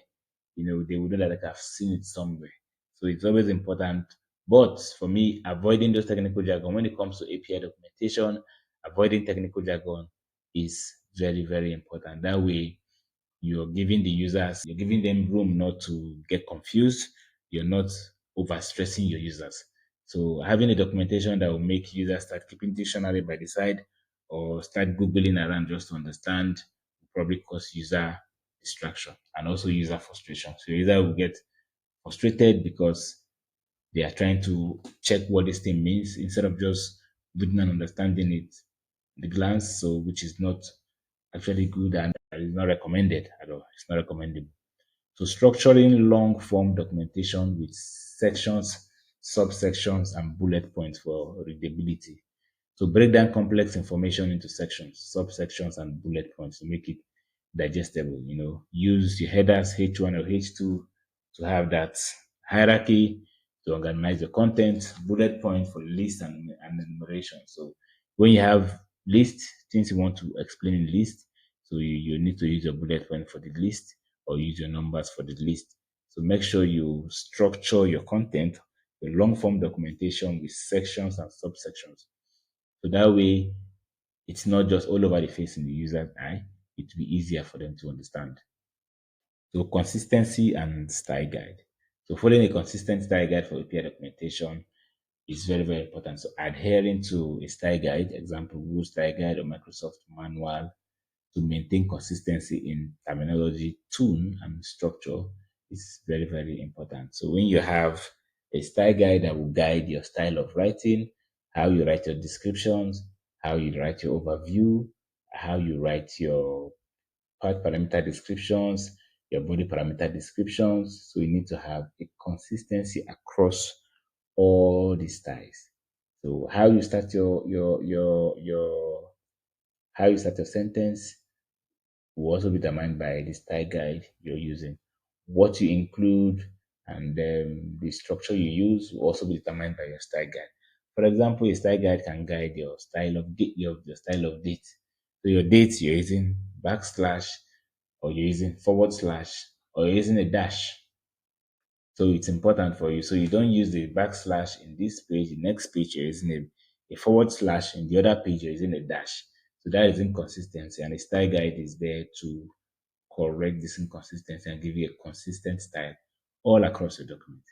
they would know that like, I've seen it somewhere. So it's always important. But for me, avoiding those technical jargon when it comes to API documentation, avoiding technical jargon is very, very important. That way, you're giving them room not to get confused. You're not overstressing your users. So having a documentation that will make users start keeping dictionary by the side or start Googling around just to understand will probably cause user distraction and also user frustration. So user will get frustrated because they are trying to check what this thing means instead of just reading and understanding it the glance, so which is not actually good and is not recommended at all. It's not recommendable. So structuring long form documentation with sections, subsections, and bullet points for readability. So break down complex information into sections, subsections, and bullet points to make it digestible. Use your headers H1 or H2 to have that hierarchy to organize the content, bullet point for list and enumeration. So when you have list, things you want to explain in list, so you need to use your bullet point for the list or use your numbers for the list. So make sure you structure your content, the long form documentation with sections and subsections. So that way, it's not just all over the face in the user's eye. It will be easier for them to understand. So consistency and style guide. So following a consistent style guide for API documentation is very, very important. So adhering to a style guide, example, Google style guide or Microsoft manual to maintain consistency in terminology, tone, and structure is very, very important. So when you have a style guide that will guide your style of writing, how you write your descriptions, how you write your overview, how you write your part parameter descriptions, your body parameter descriptions. So you need to have a consistency across all the styles. So how you start your how you start your sentence will also be determined by the style guide you're using. What you include and the structure you use will also be determined by your style guide. For example, a style guide can guide your style of your style of date. So your date you're using backslash or you're using forward slash or you're using a dash. So it's important for you. So you don't use the backslash in this page, the next page you're using a forward slash, in the other page you're using a dash. So that is inconsistency, and the style guide is there to correct this inconsistency and give you a consistent style all across your document.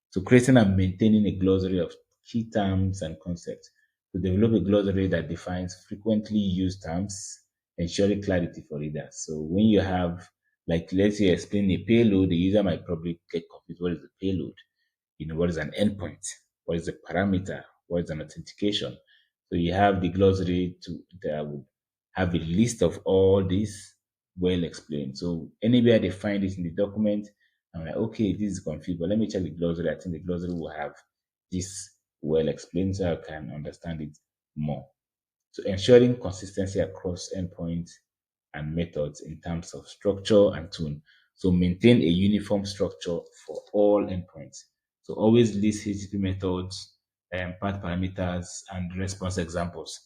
So creating and maintaining a glossary of key terms and concepts. To develop a glossary that defines frequently used terms, ensuring clarity for readers. So when you have, like, let's say, explain a payload, the user might probably get confused. What is the payload? What is an endpoint? What is a parameter? What is an authentication? So you have the glossary that would have a list of all these well explained. So anywhere they find it in the document, I'm like, okay, this is confused, but let me check the glossary. I think the glossary will have this well explained so I can understand it more. So ensuring consistency across endpoints and methods in terms of structure and tone. So maintain a uniform structure for all endpoints. So always list HTTP methods, path parameters, and response examples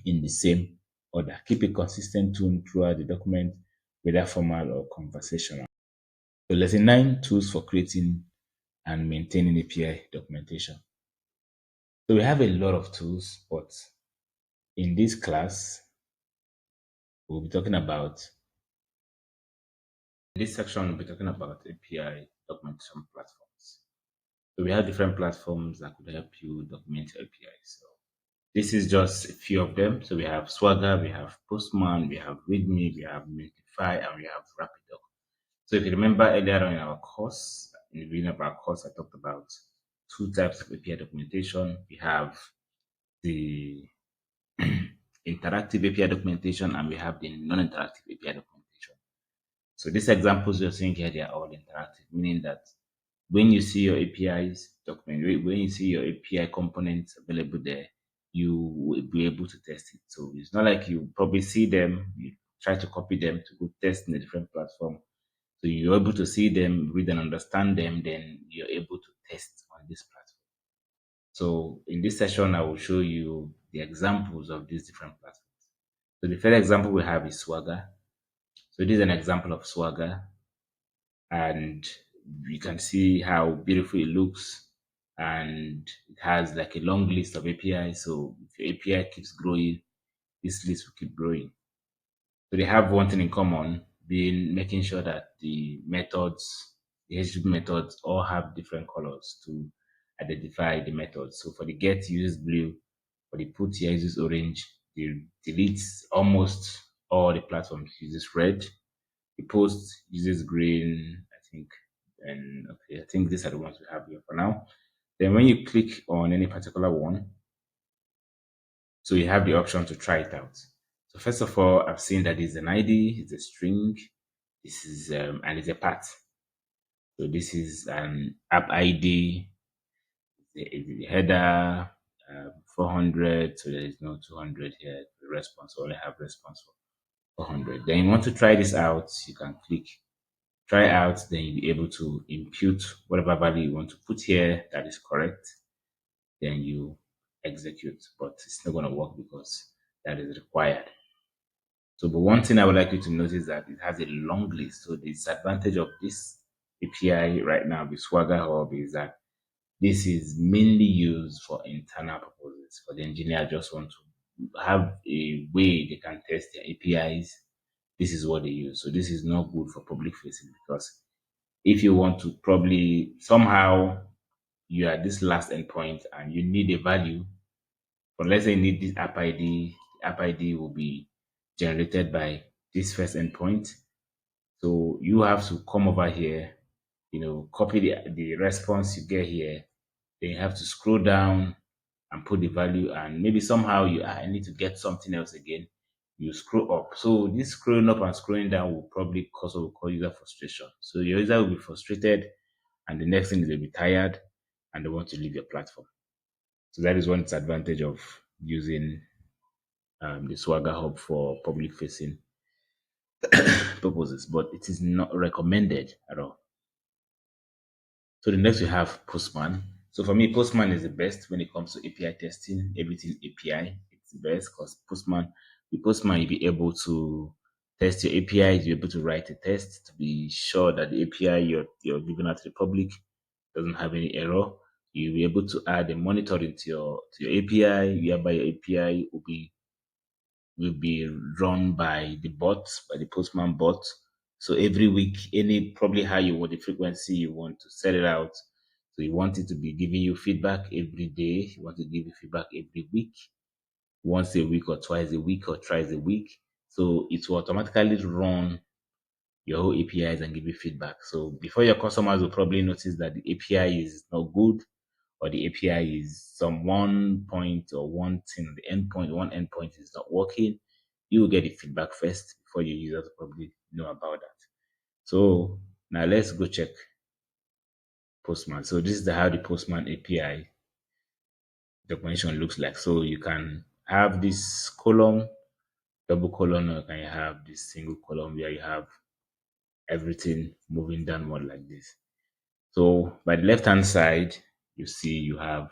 in the same order. Keep a consistent tone throughout the document, whether formal or conversational. So lesson 9, tools for creating and maintaining API documentation. So we have a lot of tools, but in this class, we'll be talking about, in this section, we'll be talking about API documentation platforms. So we have different platforms that could help you document your APIs. So this is just a few of them. So we have Swagger, we have Postman, we have README, we have Mintify, and we have Rapidoc. So if you remember earlier on in our course, in the beginning of our course, I talked about two types of API documentation. We have the interactive API documentation and we have the non-interactive API documentation. So these examples you're seeing here, they are all interactive, meaning that when you see your APIs document, when you see your API components available there, you will be able to test it. So it's not like you probably see them, you try to copy them to go test in a different platform. So you're able to see them, read and understand them, then you're able to test on this platform. So in this session, I will show you the examples of these different platforms. So the first example we have is Swagger. So this is an example of Swagger, and you can see how beautiful it looks, and it has like a long list of APIs. So if your API keeps growing, this list will keep growing. So they have one thing in common, being making sure that the methods, the HTTP methods, all have different colors to identify the methods. So for the get, uses blue. For the put, here uses orange. The delete, almost all the platforms uses red. The post uses green, I think. And okay, I think these are the ones we have here for now. Then when you click on any particular one, so you have the option to try it out. So first of all, I've seen that it's an ID, it's a string, this is and it's a path. So this is an app ID, the header 400. So there is no 200 here. The response only have response for 400. Then you want to try this out, you can click try out. Then you'll be able to impute whatever value you want to put here that is correct. Then you execute, but it's not going to work because that is required. So, but one thing I would like you to notice is that it has a long list. So the disadvantage of this API right now with Swagger Hub is that this is mainly used for internal purposes. For the engineer, just want to have a way they can test their APIs. This is what they use. So this is not good for public facing, because if you want to probably somehow you are at this last endpoint and you need a value, but let's say you need this app ID, the app ID will be generated by this first endpoint. So you have to come over here, copy the response you get here. Then you have to scroll down and put the value, and maybe somehow I need to get something else again. You scroll up. So this scrolling up and scrolling down will probably cause what we call user frustration. So your user will be frustrated, and the next thing is they'll be tired and they want to leave your platform. So that is one disadvantage of using the Swagger Hub for public facing purposes, but it is not recommended at all. So the next we have Postman. So for me, Postman is the best when it comes to API testing. Everything API, it's the best because with Postman, you'll be able to test your APIs, you're able to write a test to be sure that the API you're giving out to the public doesn't have any error. You'll be able to add a monitoring to your API, whereby your API will be run by the bot, by the Postman bot. So every week, any probably how you want the frequency you want to set it out. So you want it to be giving you feedback every day. You want to give you feedback every week, once a week or twice a week or thrice a week. So it will automatically run your whole APIs and give you feedback. So before your customers will probably notice that the API is not good, or the API is some one point or one thing, one endpoint is not working, you will get the feedback first before your users probably know about that. So now let's go check Postman. So this is how the Postman API documentation looks like. So you can have this column, double column, or can you have this single column where you have everything moving downward like this. So by the left hand side, you see you have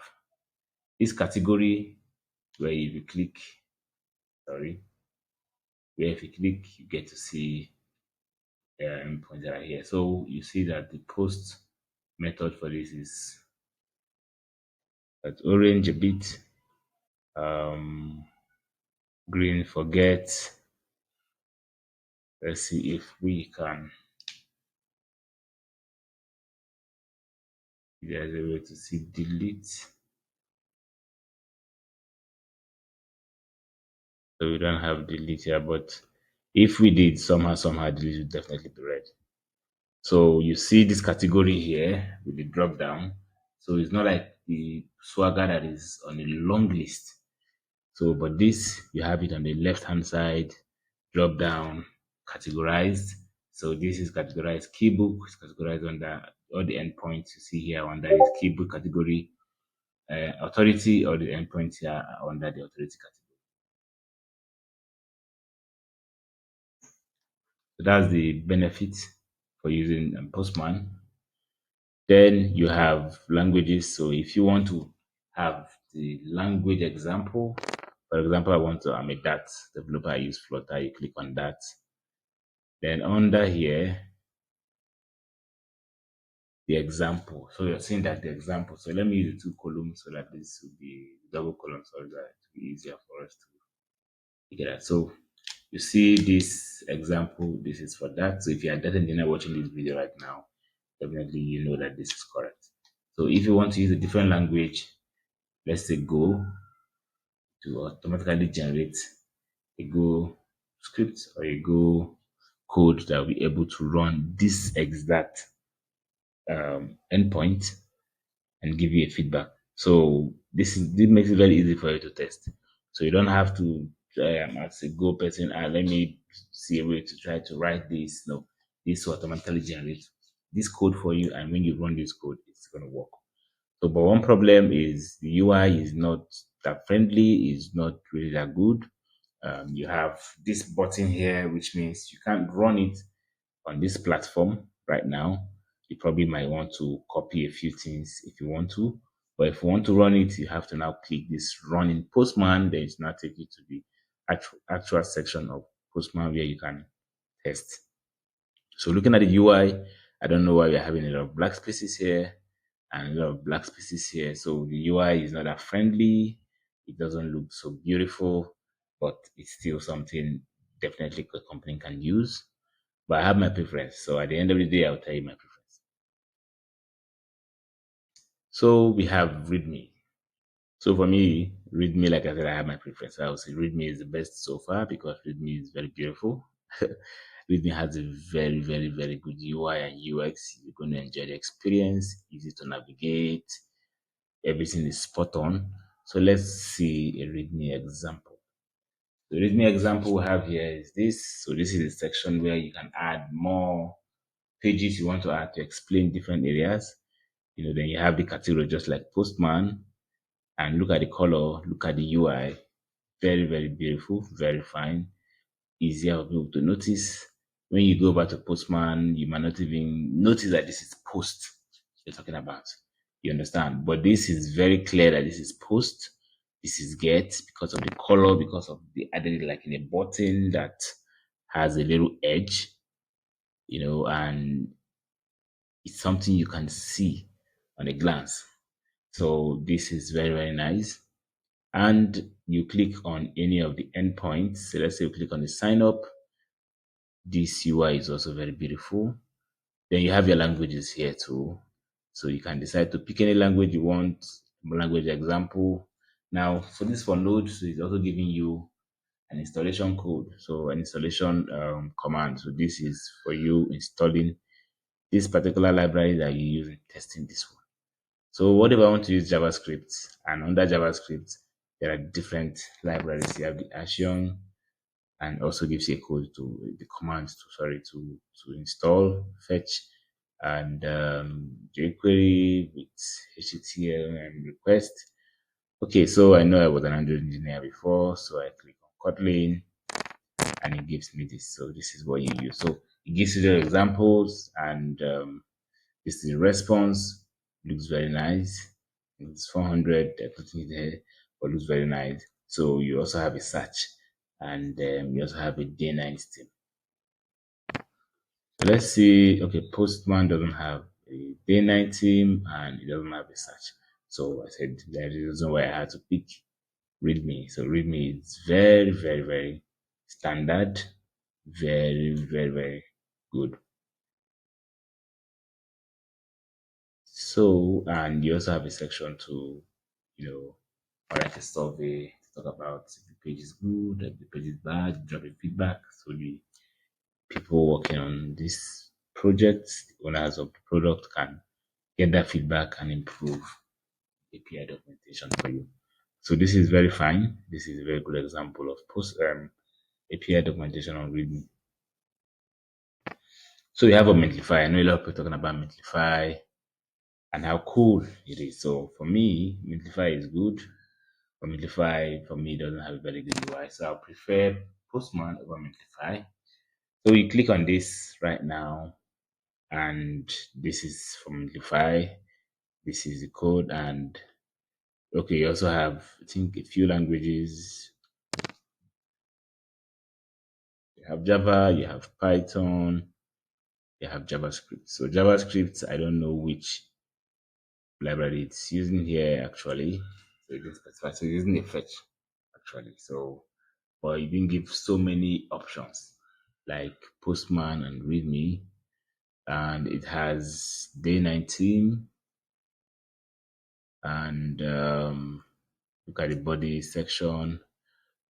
this category where if you click, sorry, where if you click, you get to see endpoints that are here. So you see that the post method for this is at orange a bit, um, green forget. Let's see if we can, if there's a way to see delete. So we don't have delete here, but if we did somehow delete would definitely be red. So you see this category here with the drop down. So it's not like the swagger that is on a long list. So, but this, you have it on the left hand side, drop down, categorized. So this is categorized keybook, it's categorized under all the endpoints you see here under this keybook category. Authority, or the endpoints here are under the authority category. So that's the benefit for using Postman. Then you have languages. So if you want to have the language example, for example, I'm a Dart developer, I use Flutter, you click on that. Then under here, the example. So you're seeing that the example. So let me use the two columns so that this will be double columns so that it will be easier for us to figure out. So you see this example, this is for that. So if you are a data engineer watching this video right now, definitely you know that this is correct. So if you want to use a different language, let's say Go, to automatically generate a Go script or a Go code that will be able to run this exact endpoint and give you a feedback. So this makes it very easy for you to test. So you don't have to try as a Go person, let me see a way to try to write this. No, this will automatically generate this code for you, and when you run this code, it's going to work. So, but one problem is the UI is not that friendly, is not really that good. You have this button here, which means you can't run it on this platform right now. You probably might want to copy a few things if you want to, but if you want to run it, you have to now click this run in Postman. Then it's now take you to the actual section of Postman where you can test. So looking at the UI, I don't know why we're having a lot of black spaces here and a lot of black spaces here. So the UI is not that friendly. It doesn't look so beautiful, but it's still something definitely a company can use. But I have my preference. So at the end of the day, I'll tell you my preference. So we have README. So for me, README, like I said, I have my preference. I would say README is the best so far because README is very beautiful. README has a very good UI and UX. You're going to enjoy the experience, easy to navigate. Everything is spot on. So let's see a README example. The README example we have here is this. So this is a section where you can add more pages you want to add to explain different areas. Then you have the category just like Postman, and look at the color, look at the UI. Very beautiful, very fine, easier for people to notice. When you go back to Postman, you might not even notice that this is post you're talking about. You understand? But this is very clear that this is post, this is get because of the color, because of the added like in a button that has a little edge, and it's something you can see on a glance. So this is very nice. And you click on any of the endpoints. So let's say you click on the sign up. This UI is also very beautiful. Then you have your languages here too. So you can decide to pick any language you want, language example. Now for this for Node, so it's also giving you an installation code. So an installation command. So this is for you installing this particular library that you use in testing this one. So what if I want to use JavaScript? And under JavaScript, there are different libraries. You have the Action, and also gives you a code to the commands to install, fetch, and jQuery with HTML and request. Okay, so I know I was an Android engineer before, so I click on Kotlin, and it gives me this. So this is what you use. So it gives you the examples, and this is the response. Looks very nice. It's 400. There's nothing there, but looks very nice. So you also have a search, and you also have a day night theme. Let's see. Okay, Postman doesn't have a day night team and it doesn't have a search. So I said there is a reason why I had to pick README. So README is very, very, very standard, very, very, very good. So, and you also have a section to, you know, write a survey to talk about if the page is good, if the page is bad, drop a feedback. So the people working on this project, the owners of the product can get that feedback and improve API documentation for you. So this is very fine. This is a very good example of post API documentation on README. So we have a Mentlify. I know a lot of people talking about Mentlify and how cool it is. So for me, Mentlify is good. But Mentlify for me doesn't have a very good UI. So I prefer Postman over Mentlify. So you click on this right now, and this is from Mentlify. This is the code, and okay, you also have I think a few languages. You have Java, you have Python, you have JavaScript. So JavaScript, I don't know which library it's using here actually. So it didn't specify. So it's using a fetch actually. So but it didn't give so many options like Postman and README. And it has day 19 and look at the body section.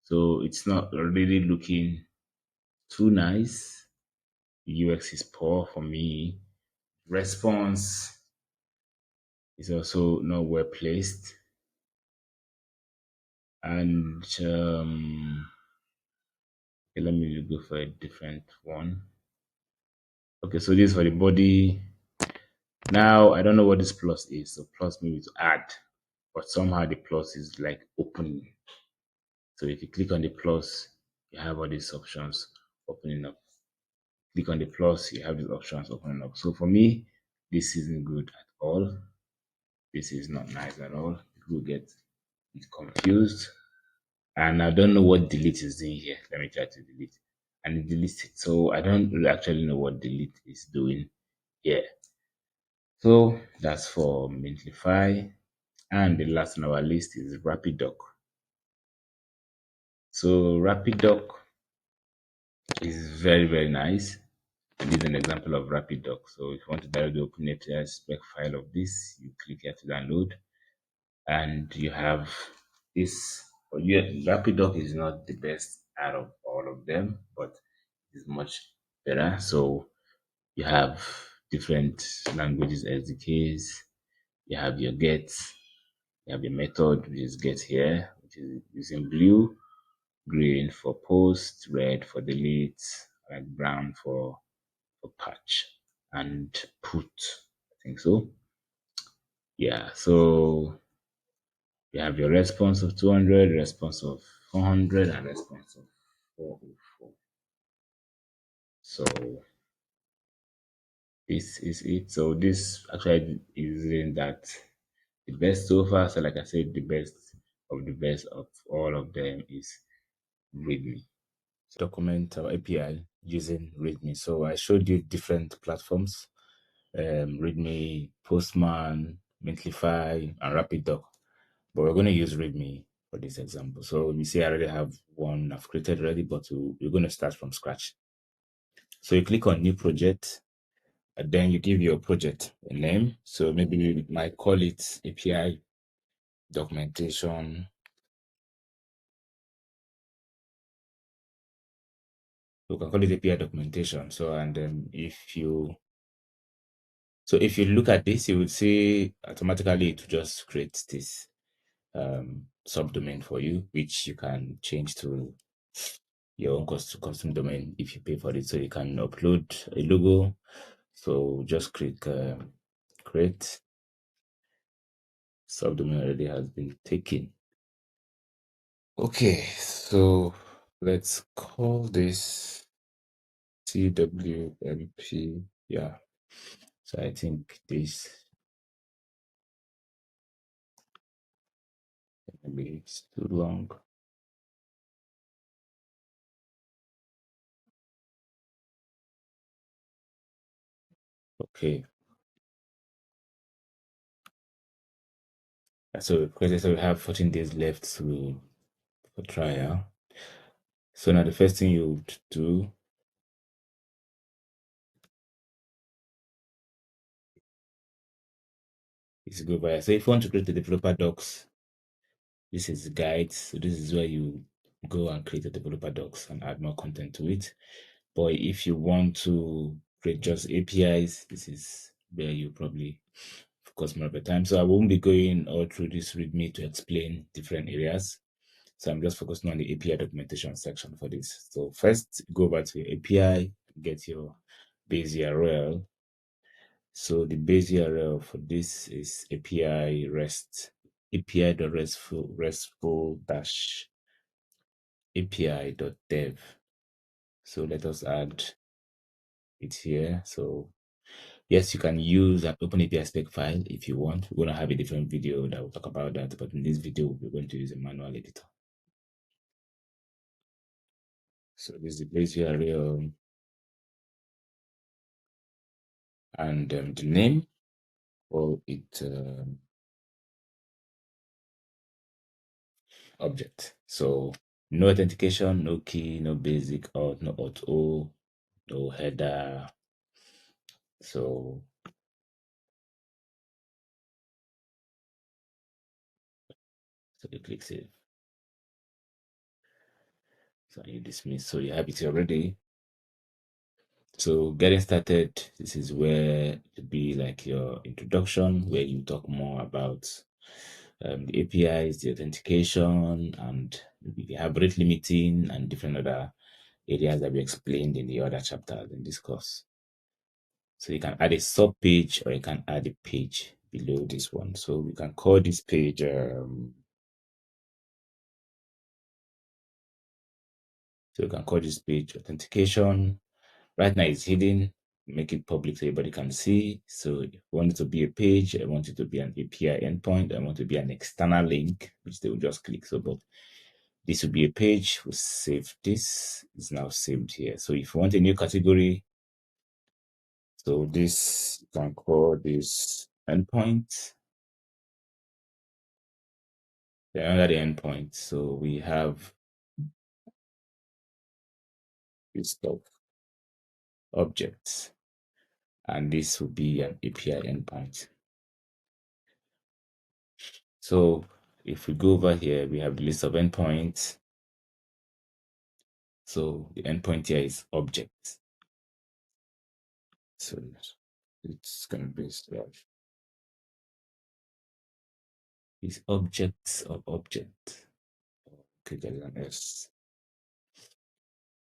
So it's not really looking too nice. The UX is poor for me. Response is also not well placed. And okay, let me go for a different one. Okay, so this is for the body. Now I don't know what this plus is. So plus maybe to add, but somehow the plus is like open. So if you click on the plus, you have all these options opening up. Click on the plus, you have these options opening up. So for me, this isn't good at all. This is not nice at all. People get confused. And I don't know what delete is doing here. Let me try to delete. And it deletes it. So I don't really actually know what delete is doing here. So that's for Mintlify. And the last on our list is RapidDoc. So RapidDoc is very, very nice. And this is an example of RapidDoc. So if you want to download the Open API spec file of this, you click here to download. And you have this. RapidDoc is not the best out of all of them, but it's much better. So you have different languages SDKs. You have your get. You have your method, which is get here, which is using blue, green for post, red for delete, like brown for patch, and put. I think so. Yeah. So you have your response of 200, response of 400, and response of 404. So this is it. So this actually isn't that the best so far. So like I said, the best of all of them is README. Document our API using README. So I showed you different platforms, README, Postman, Mentlify, and RapidDoc. But we're going to use README for this example. So you see I already have one I've created already, but we're going to start from scratch. So you click on new project, and then you give your project a name. So maybe we might call it API documentation. We can call it API documentation. So, and then if you look at this, you will see automatically it will just create this subdomain for you, which you can change to your own custom domain if you pay for it. So you can upload a logo. So just click create. Subdomain already has been taken. Okay, so let's call this TWMP. Yeah. So I think this maybe it's too long. Okay. So we have 14 days left to for trial. So now the first thing you would do is go via. So if you want to create the developer docs, this is the guide. So this is where you go and create the developer docs and add more content to it. But if you want to create just APIs, this is where you probably focus more of the time. So I won't be going all through this README to explain different areas. So I'm just focusing on the API documentation section for this. So first, go back to your API, get your base URL. So the base URL for this is API REST, api.restful dash api.dev. So let us add it here. So yes, you can use an OpenAPI spec file if you want. We're going to have a different video that will talk about that, but in this video, we're going to use a manual editor. So this is the base URL and the name for it object. So no authentication, no key, no basic auth, no auto, no header. So you click save. So you dismiss. So you have it already. So getting started, this is where to be like your introduction, where you talk more about the APIs, the authentication, and we have rate limiting and different other areas that we explained in the other chapters in this course. So you can add a sub page or you can add a page below this one. So we can call this page authentication. Right now it's hidden. Make it public so everybody can see. So if you want it to be a page, I want it to be an API endpoint, I want it to be an external link, which they will just click. So, but this will be a page. We'll save this. It's now saved here. So if you want a new category, so this you can call this endpoint. Then under the endpoint, so we have this stuff objects, and this will be an API endpoint. So if we go over here, we have the list of endpoints. So the endpoint here is objects. So it's going to be slash. Is objects or object. Okay, there's an S.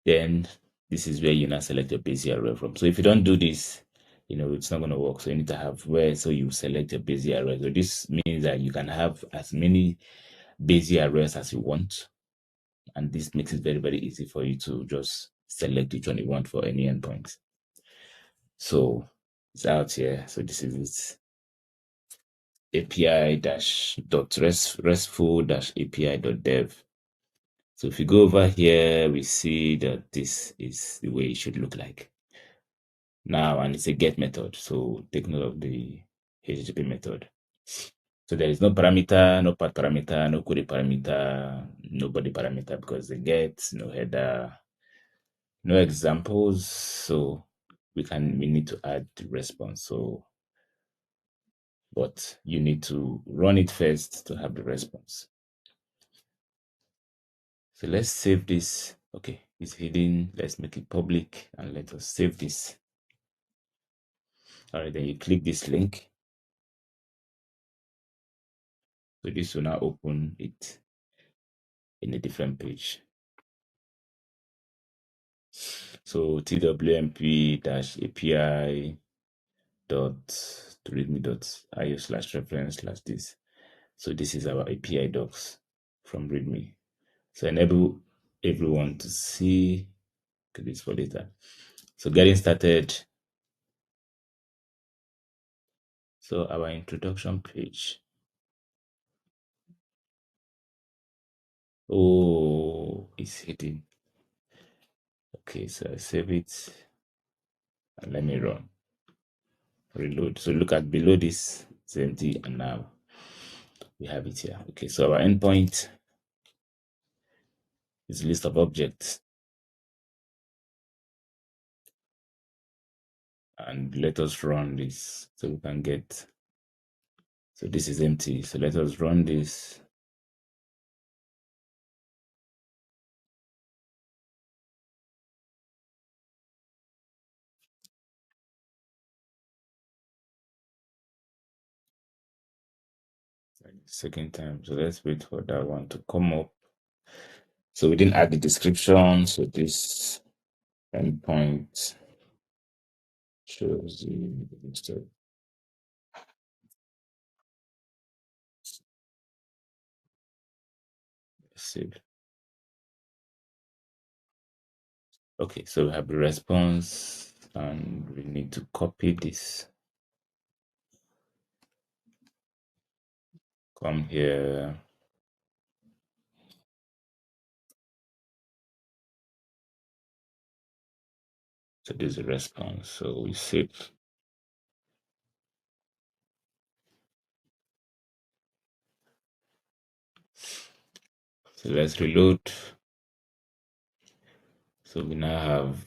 Then this is where you now select your base URL from. So if you don't do this, it's not going to work. So you need to have where, so you select your base URL. So this means that you can have as many base URLs as you want. And this makes it very, very easy for you to just select which one you want for any endpoint. So it's out here. So this is it. API restful API.dev. So if you go over here, we see that this is the way it should look like. Now, and it's a get method. So take note of the HTTP method. So there is no parameter, no path parameter, no query parameter, no body parameter because the get, no header, no examples. So we need to add the response. So, but you need to run it first to have the response. So let's save this. Okay, it's hidden. Let's make it public and let us save this. All right, then you click this link. So this will now open it in a different page. So twmp-api dot to readme.io/reference/this. So this is our API docs from readme. So enable everyone to see this for later. So getting started. So our introduction page. Oh, it's hidden. Okay, so I save it and let me run. reload. So look at below this, it's empty, and now we have it here. Okay, so our endpoint is a list of objects. And let us run this so we can get, so this is empty. So let us run this. Second time. So let's wait for that one to come up. So we didn't add the description. So this endpoint shows the save. Okay, so we have the response, and we need to copy this. Come here. So this is the response. So we save. So let's reload. So we now have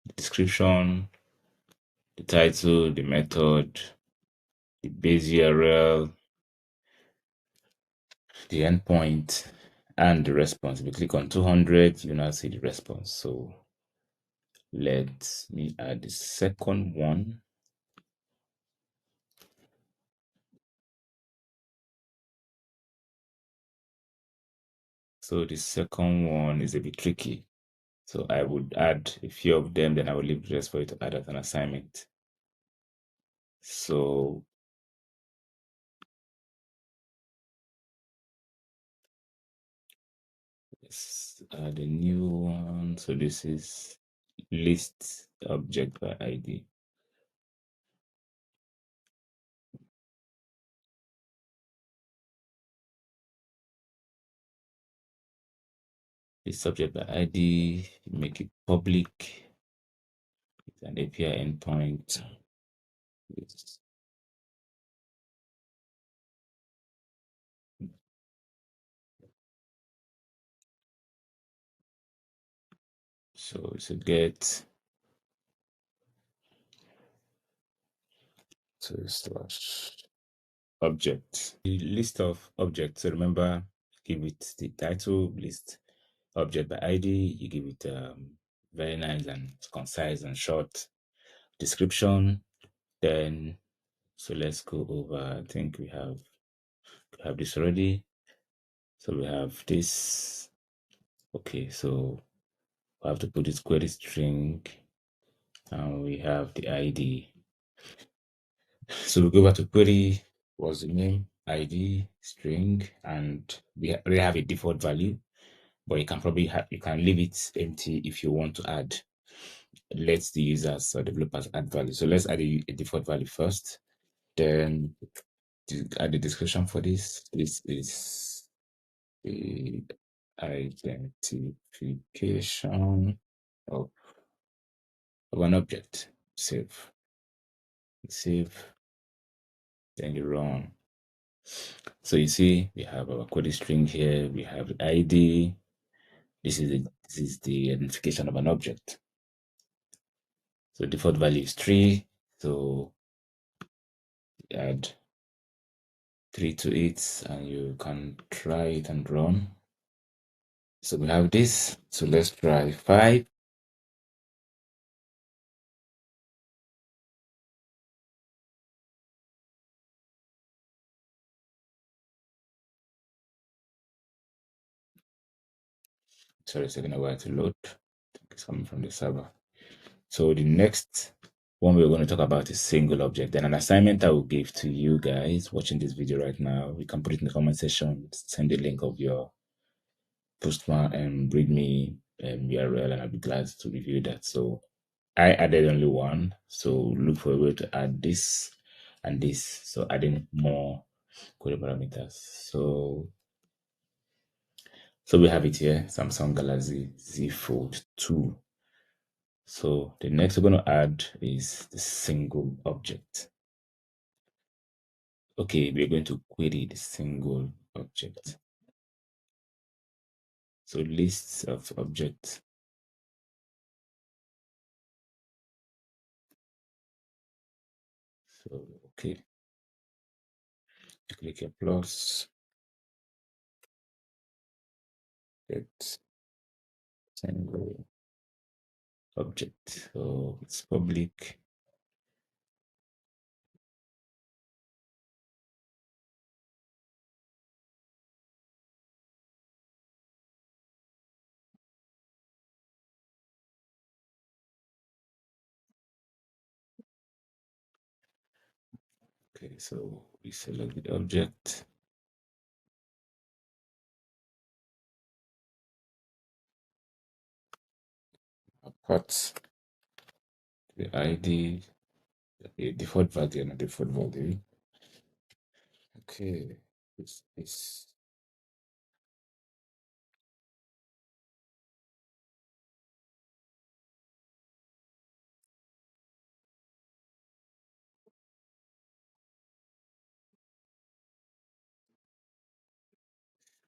the description, the title, the method, the base URL, the endpoint, and the response. If you click on 200, you now see the response. So let me add the second one. So the second one is a bit tricky. So I would add a few of them, then I will leave the rest for you to add as an assignment. So let's add a new one. So this is list object by ID. The subject by ID, make it public. It's an API endpoint. So it's a get. So slash object. The list of objects. So remember, give it the title list object by ID. You give it very nice and concise and short description. Then so let's go over. I think we have this already. So we have this. Okay, so we have to put this query string, and we have the ID. So we go back to query. What's the name? ID string, and we already have a default value, but you can probably you can leave it empty if you want to add. Let the users or developers add value. So let's add a default value first. Then to add the description for this. This is the identification of an object. Save. Then you run. So you see, we have our query string here. We have the ID. This is the identification of an object. So default value is 3. So add 3 to it, and you can try it and run. So we have this. So let's try 5. Sorry, it's taking a while to load. It's coming from the server. So the next one we're going to talk about is single object. Then an assignment I will give to you guys watching this video right now. You can put it in the comment section, send the link of your Postman and readme URL, and I'll be glad to review that. So I added only one. So look for a way to add this and this. So adding more query parameters. So we have it here, Samsung Galaxy Z Fold 2. So the next we're going to add is the single object. Okay, we're going to query the single object. So lists of objects. So, okay, click a plus, get single object. So it's public. Okay, so we select the object. Apart the ID, the default value, and default value. Okay, this is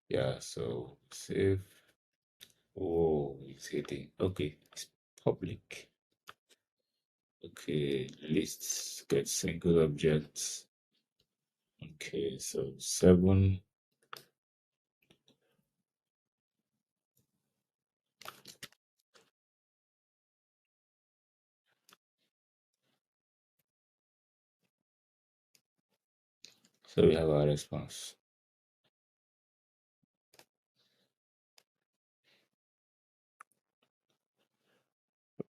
yeah. So save. Oh, it's hitting. Okay, it's public. Okay, lists get single objects. Okay, so 7. So we have our response.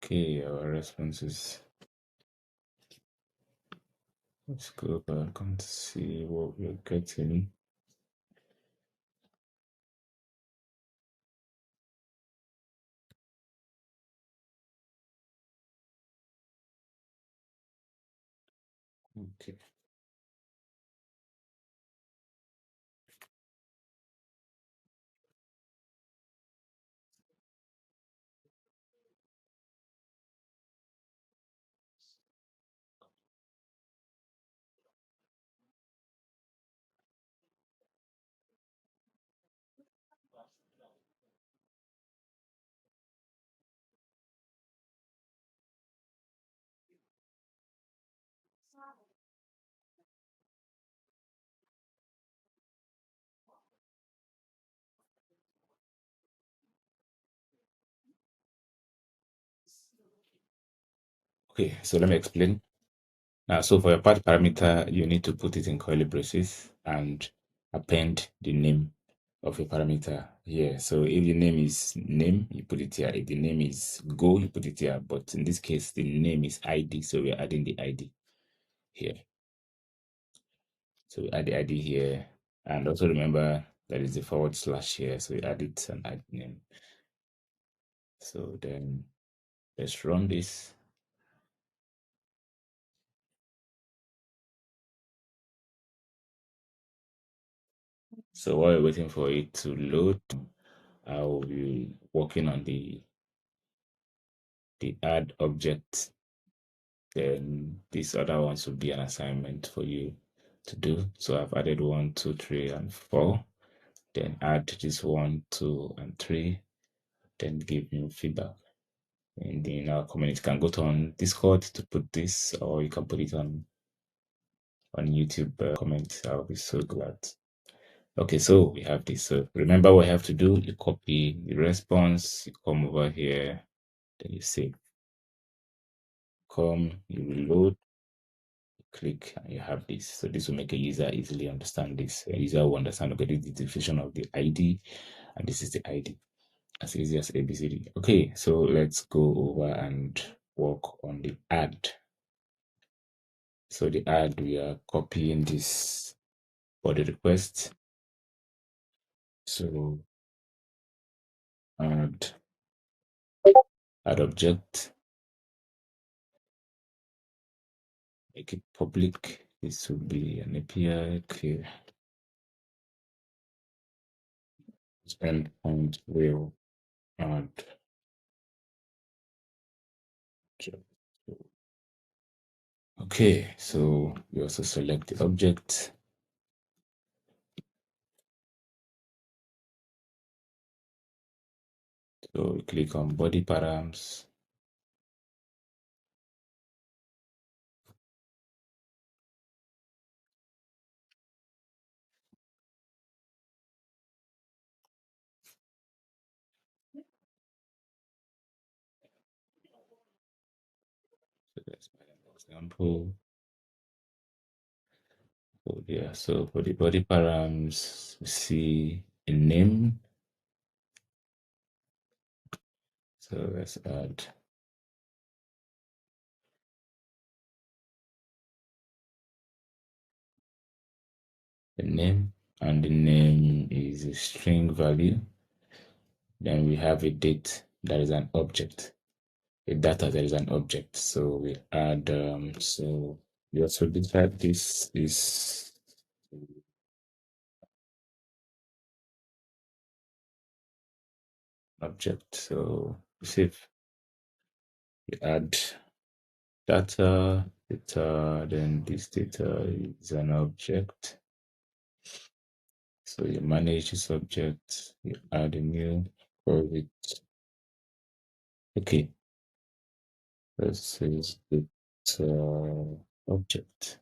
Okay, our response is, let's go back and see what we're getting. Okay. Okay, so let me explain. So for your part parameter, you need to put it in curly braces and append the name of a parameter here. So if the name is name, you put it here. If the name is go, you put it here. But in this case, the name is ID, so we're adding the ID here. So we add the ID here. And also remember that is the forward slash here. So we add it and add name. So then let's run this. So while we're waiting for it to load, I will be working on the add object. Then these other ones will be an assignment for you to do. So I've added 1, 2, 3, and 4. Then add this 1, 2, and 3. Then give me feedback. And in our community, you can go to on Discord to put this, or you can put it on YouTube comment. I'll be so glad. Okay, so we have this. So remember what you have to do. You copy the response, you come over here, then you save. You reload, click, and you have this. So this will make a user easily understand this. A user will understand, okay, this is the definition of the ID, and this is the ID. As easy as ABCD. Okay, so let's go over and work on the add. So the add, we are copying this body request. So add object, make it public. This will be an API. Okay. Endpoint will add Okay, so we also select the object. So we click on body params. So that's my example. So yeah, so for the body params, we see a name. So let's add the name, and the name is a string value. Then we have a date that is an object, a data that is an object. So we add, so we also decide this is object. So we save, we add data, then this data is an object. So you manage this object, you add a new, call it, okay, this is the object.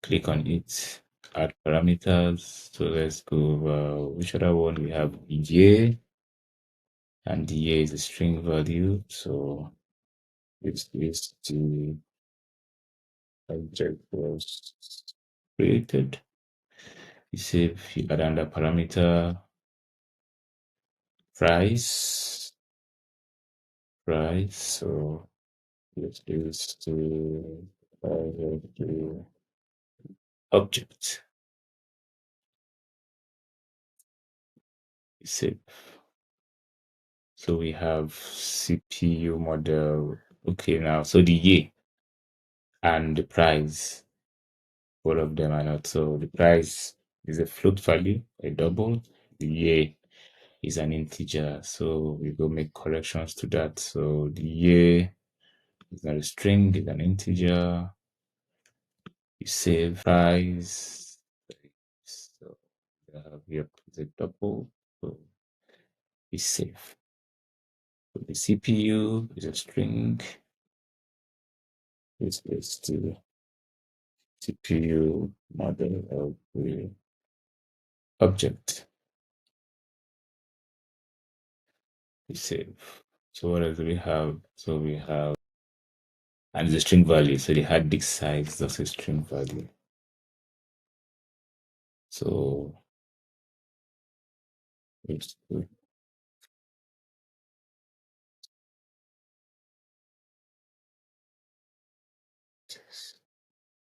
Click on it, add parameters. So let's go, which other one? We have year, and the year is a string value. So it's the object was created. You save, you add another parameter, price. So it is the object. You save. So we have CPU model. Okay, now so the year and the price, both of them are not. So the price is a float value, a double. The year is an integer. So we go make corrections to that. So the year is not a string, it's an integer. You save price. So we have here is a double. So we save. So the CPU is a string. This is the CPU model of the object. We save. So what else do we have? So we have, and it's a string value. So the hard disk size is also a string value. So it's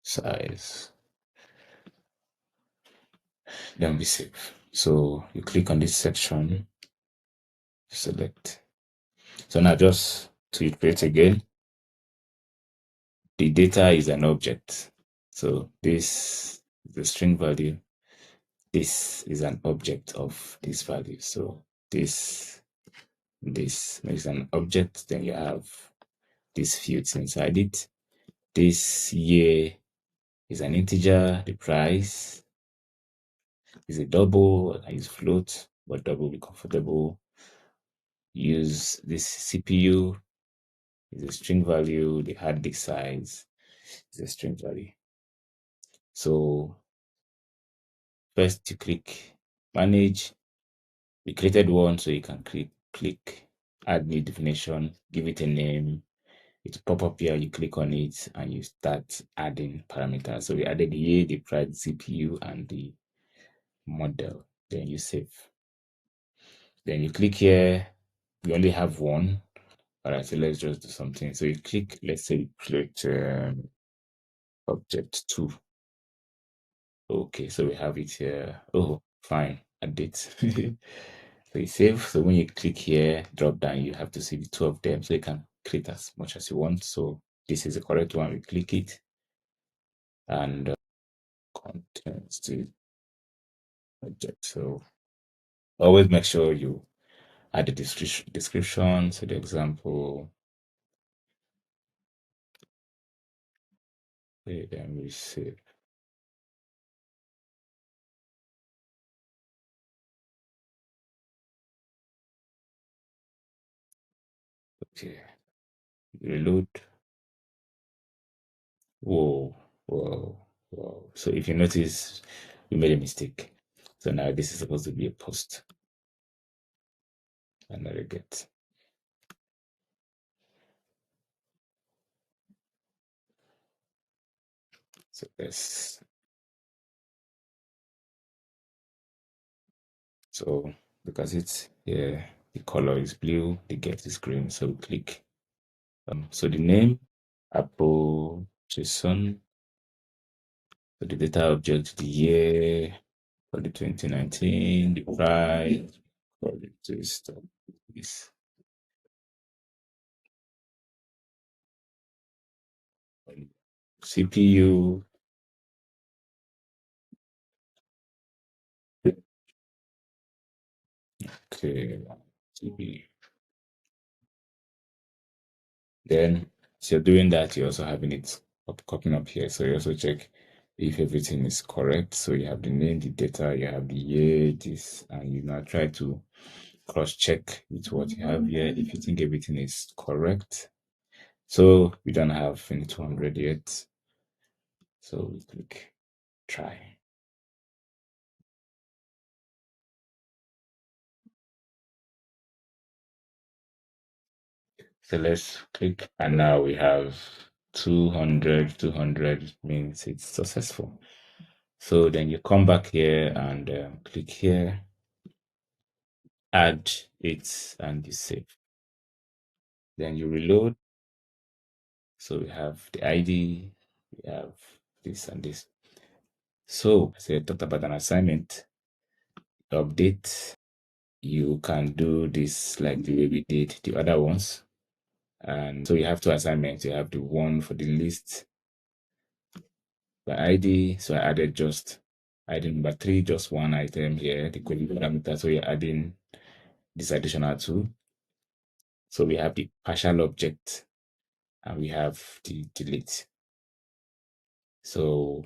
size. Then we save. So you click on this section, select. So now just to iterate again, the data is an object. So this is the string value. This is an object of this value. So this is an object. Then you have these fields inside it. This year is an integer. The price is a double. I use float, but double will be comfortable. Use this CPU is a string value. The hard disk size is a string value. So first you click manage. We created one, so you can click add new definition, give it a name. It will pop up here. You click on it and you start adding parameters. So we added the year, the price, CPU, and the model. Then you save. Then you click here. We only have one. All right, so let's just do something. So you click, let's say you click object 2. Okay, so we have it here. Oh, fine. Add it. So you save. So when you click here, drop down, you have to see the two of them. So you can create as much as you want. So this is the correct one. We click it and contains the object. So always make sure you add the description. So the example Okay, then we save. Okay, reload. Whoa, whoa, whoa. So if you notice, we made a mistake. So now this is supposed to be a post and not a get. So let's, so because it's here, the color is blue, the get is green. So we click. So the name, Apple JSON. So the data object, the year for the 2019, the price, for the twist of this. CPU. Okay, CPU. Then, as you're doing that, you're also having it popping up here. So you also check if everything is correct. So you have the name, the data, you have the year, this, and you now try to cross check with what you have here if you think everything is correct. So we don't have any 200 yet. So we click try. So let's click, and now we have 200. 200 means it's successful. So then you come back here and click here, add it, and you save. Then you reload. So we have the ID, we have this and this. So as I talked about an assignment, update, you can do this like the way we did the other ones. And so you have two assignments. You have the one for the list by ID. So I added just item number 3, just one item here, the query parameter. So you're adding this additional 2. So we have the partial object and we have the delete. So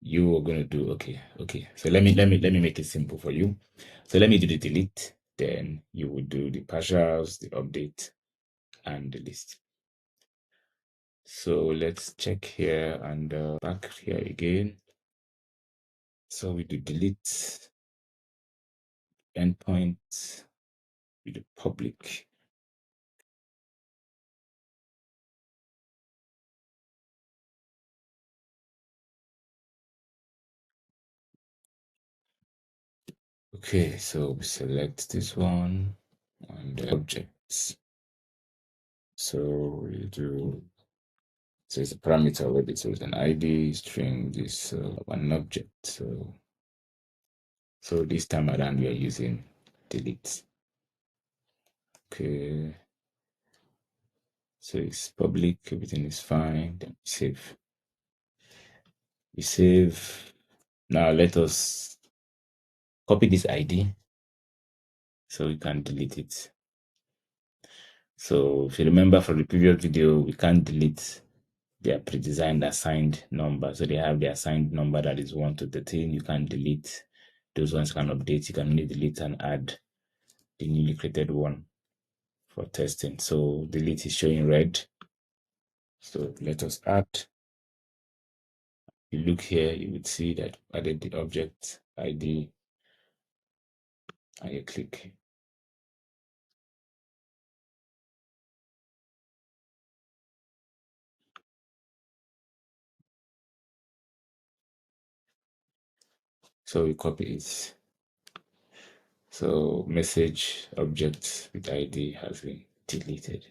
you are going to do okay. So let me make it simple for you. So let me do the delete. Then you will do the partials, the update, and the list. So let's check here and back here again. So we do delete endpoints, we do public. Okay, so we select this one and objects. So we do, so it's a parameter already. So it's an ID string, this an object. So this time around we are using delete. Okay. So it's public, everything is fine. Then we save. We save. Now let us copy this ID so we can delete it. So if you remember from the previous video, we can't delete their pre-designed assigned number. So they have the assigned number that is 1 to 13. You can delete those ones, can update. You can only delete and add the newly created one for testing. So delete is showing red. So let us add. You look here, you would see that added the object ID and you click. So we copy it. So message object with ID has been deleted.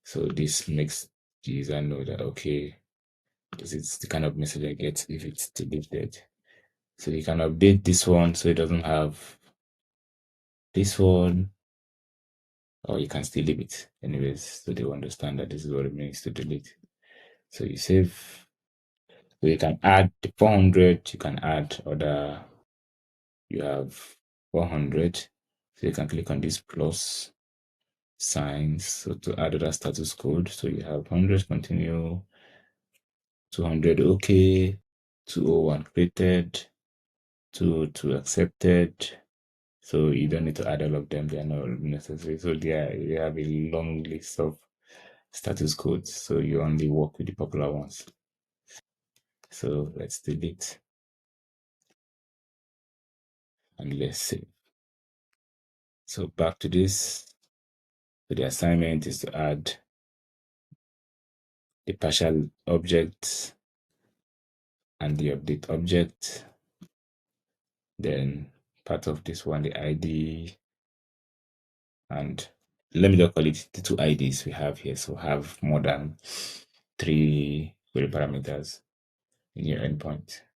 So this makes the user know that, okay, this is the kind of message I get if it's deleted. So you can update this one so it doesn't have this one, or you can still leave it anyways, so they will understand that this is what it means to delete. So you save. So you can add the 400, you can add other, you have 400. So you can click on this plus signs so to add other status code. So you have 100 continue, 200 okay, 201 created, 202 accepted. So you don't need to add all of them, they are not necessary. So you have a long list of status codes. So you only work with the popular ones. So let's delete and let's save. So back to this. So the assignment is to add the partial object and the update object. Then part of this one, the ID, and let me just call it the two IDs we have here. So have more than 3 query parameters in your endpoint.